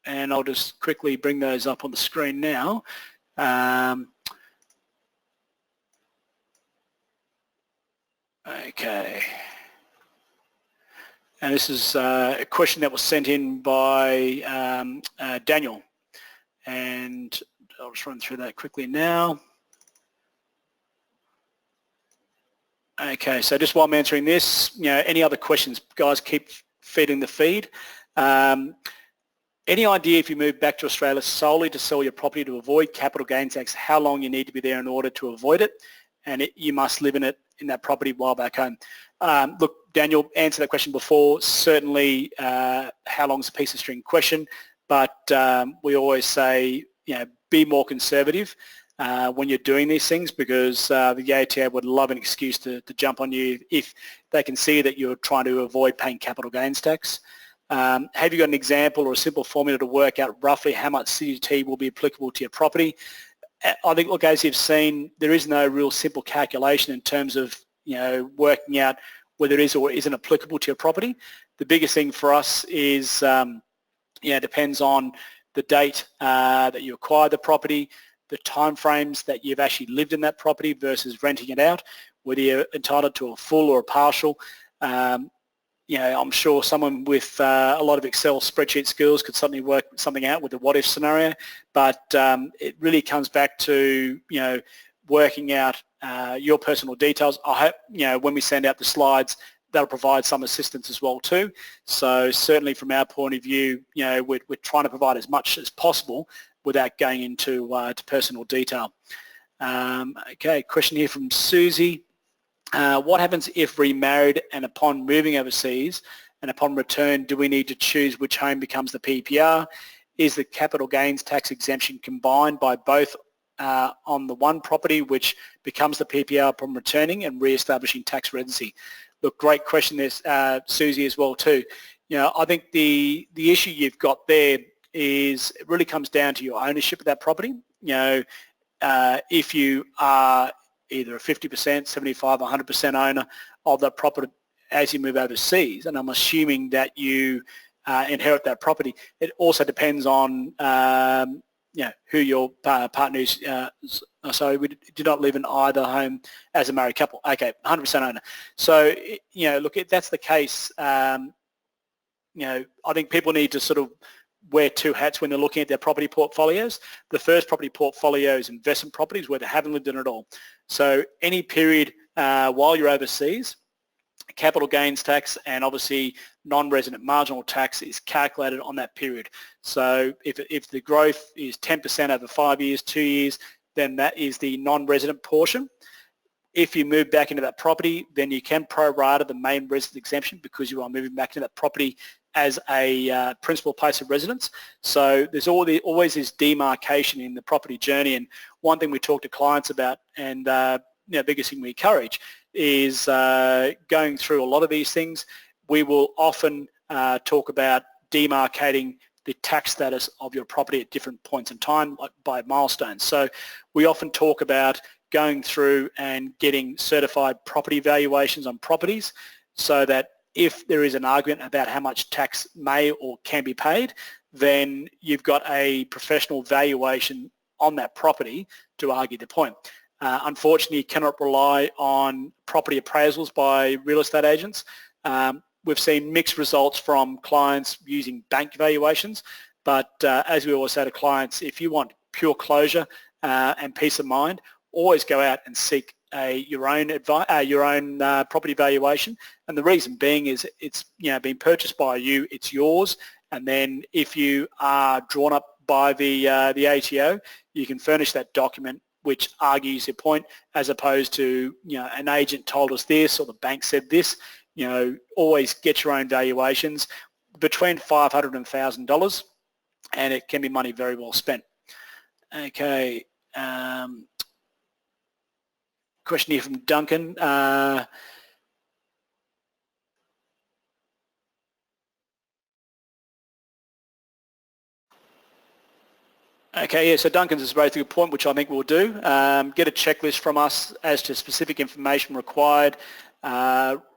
and I'll just quickly bring those up on the screen now. Okay. And this is a question that was sent in by Daniel, and I'll just run through that quickly now. Okay, so just while I'm answering this, any other questions, guys, keep feeding the feed. Any idea if you move back to Australia solely to sell your property to avoid capital gains tax, how long you need to be there in order to avoid it? And you must live in that property while back home. Look, Daniel answered that question before. Certainly, how long is a piece of string question, but we always say, be more conservative when you're doing these things, because the ATA would love an excuse to jump on you if they can see that you're trying to avoid paying capital gains tax. Have you got an example or a simple formula to work out roughly how much CGT will be applicable to your property? I think, look, as you've seen, there is no real simple calculation in terms of, working out whether it is or isn't applicable to your property. The biggest thing for us is, depends on the date that you acquired the property, the timeframes that you've actually lived in that property versus renting it out, whether you're entitled to a full or a partial. I'm sure someone with a lot of Excel spreadsheet skills could suddenly work something out with the what-if scenario, but it really comes back to, working out your personal details. I hope, when we send out the slides, that'll provide some assistance as well too. So certainly from our point of view, we're trying to provide as much as possible without going into to personal detail. Okay, question here from Susie. What happens if remarried and upon moving overseas and upon return, do we need to choose which home becomes the PPR? Is the capital gains tax exemption combined by both on the one property which becomes the PPR upon returning and re-establishing tax residency? Look, great question there, Susie, as well too. I think the issue you've got there is it really comes down to your ownership of that property. If you are either a 50%, 75, 100% owner of that property as you move overseas, and I'm assuming that you inherit that property, it also depends on who your partner is. So we do not live in either home as a married couple. Okay, 100% owner. So, look, if that's the case, I think people need to sort of wear two hats when they're looking at their property portfolios. The first property portfolio is investment properties where they haven't lived in at all. So any period while you're overseas, capital gains tax and obviously non-resident marginal tax is calculated on that period. So if the growth is 10% over 5 years, 2 years, then that is the non-resident portion. If you move back into that property, then you can pro-rata the main resident exemption because you are moving back into that property as a principal place of residence. So there's always this demarcation in the property journey, and one thing we talk to clients about, and biggest thing we encourage is going through a lot of these things. We will often talk about demarcating the tax status of your property at different points in time, like by milestones. So we often talk about going through and getting certified property valuations on properties so that if there is an argument about how much tax may or can be paid, then you've got a professional valuation on that property to argue the point. Unfortunately, you cannot rely on property appraisals by real estate agents. We've seen mixed results from clients using bank valuations, but as we always say to clients, if you want pure closure and peace of mind, always go out and seek your own property valuation. And the reason being is it's been purchased by you, it's yours, and then if you are drawn up by the ATO, you can furnish that document which argues your point, as opposed to an agent told us this or the bank said this. Always get your own valuations between $500 and $1,000, and it can be money very well spent. Okay. Question here from Duncan. Okay, yeah, so Duncan's is a very good point, which I think we'll do. Get a checklist from us as to specific information required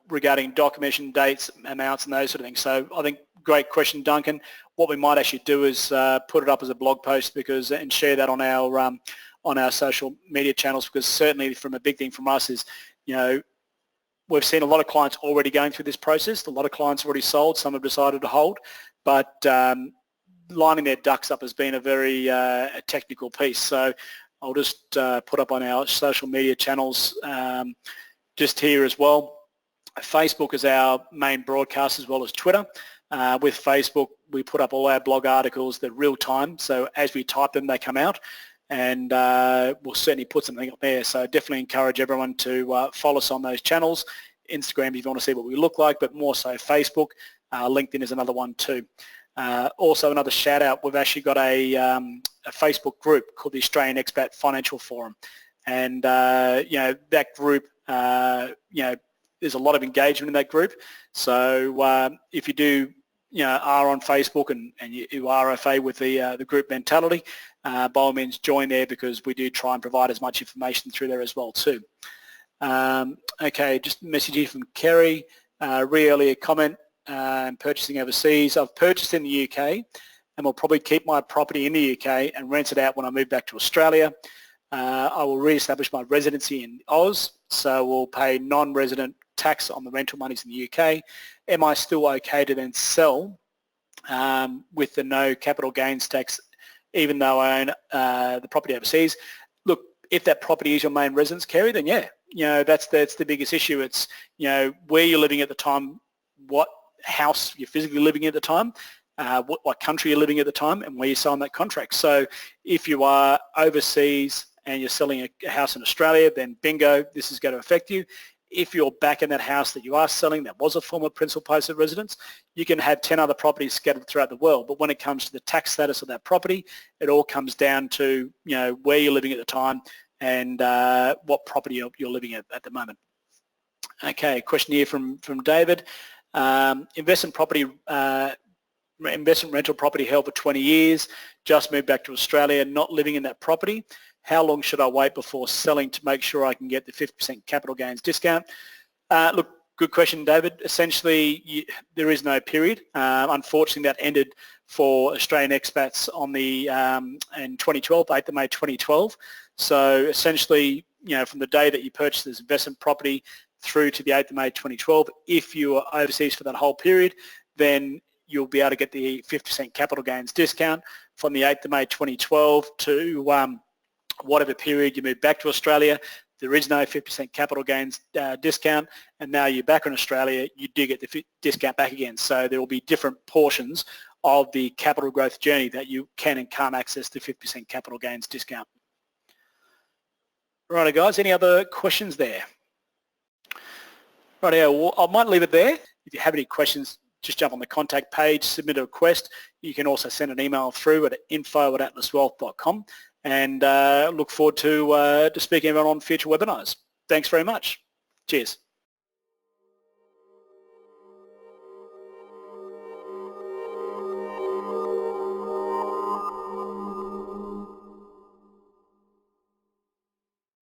regarding documentation, dates, amounts, and those sort of things. So I think great question, Duncan. What we might actually do is put it up as a blog post and share that on our social media channels, because certainly from a big thing from us is, we've seen a lot of clients already going through this process. A lot of clients already sold. Some have decided to hold, but lining their ducks up has been a very technical piece. So I'll just put up on our social media channels just here as well. Facebook is our main broadcast, as well as Twitter. With Facebook, we put up all our blog articles. They're real time, so as we type them, they come out, and we'll certainly put something up there. So definitely encourage everyone to follow us on those channels. Instagram if you want to see what we look like, but more so Facebook. LinkedIn is another one too. Also another shout out, we've actually got a Facebook group called the Australian Expat Financial Forum, and that group, there's a lot of engagement in that group. So if you do are on Facebook and you are RFA with the group mentality, by all means join there, because we do try and provide as much information through there as well too. Okay, just a message here from Kerry. Earlier comment, purchasing overseas. I've purchased in the UK and will probably keep my property in the UK and rent it out when I move back to Australia. I will re-establish my residency in Oz, so we'll pay non-resident tax on the rental monies in the UK. Am I still okay to then sell with the no capital gains tax, even though I own the property overseas? Look, if that property is your main residence, Kerry, then yeah, that's the biggest issue. It's, where you're living at the time, what house you're physically living at the time, what country you're living at the time, and where you sign that contract. So if you are overseas and you're selling a house in Australia, then bingo, this is going to affect you. If you're back in that house that you are selling that was a former principal place of residence, you can have 10 other properties scattered throughout the world. But when it comes to the tax status of that property, it all comes down to, where you're living at the time and what property you're living at the moment. Okay, a question here from David. Investment rental property held for 20 years, just moved back to Australia, not living in that property. How long should I wait before selling to make sure I can get the 50% capital gains discount? Look, good question, David. Essentially, there is no period. Unfortunately, that ended for Australian expats on the in 2012, 8th of May 2012. So essentially, from the day that you purchased this investment property through to the 8th of May 2012, if you are overseas for that whole period, then you'll be able to get the 50% capital gains discount. From the 8th of May 2012 to whatever period you move back to Australia, there is no 50% capital gains discount, and now you're back in Australia, you do get the discount back again. So there will be different portions of the capital growth journey that you can and can't access the 50% capital gains discount. Righto, guys, any other questions there? Righto, well, I might leave it there. If you have any questions, just jump on the contact page, submit a request. You can also send an email through at info@atlaswealth.com, and look forward to speaking to everyone on future webinars. Thanks very much. Cheers.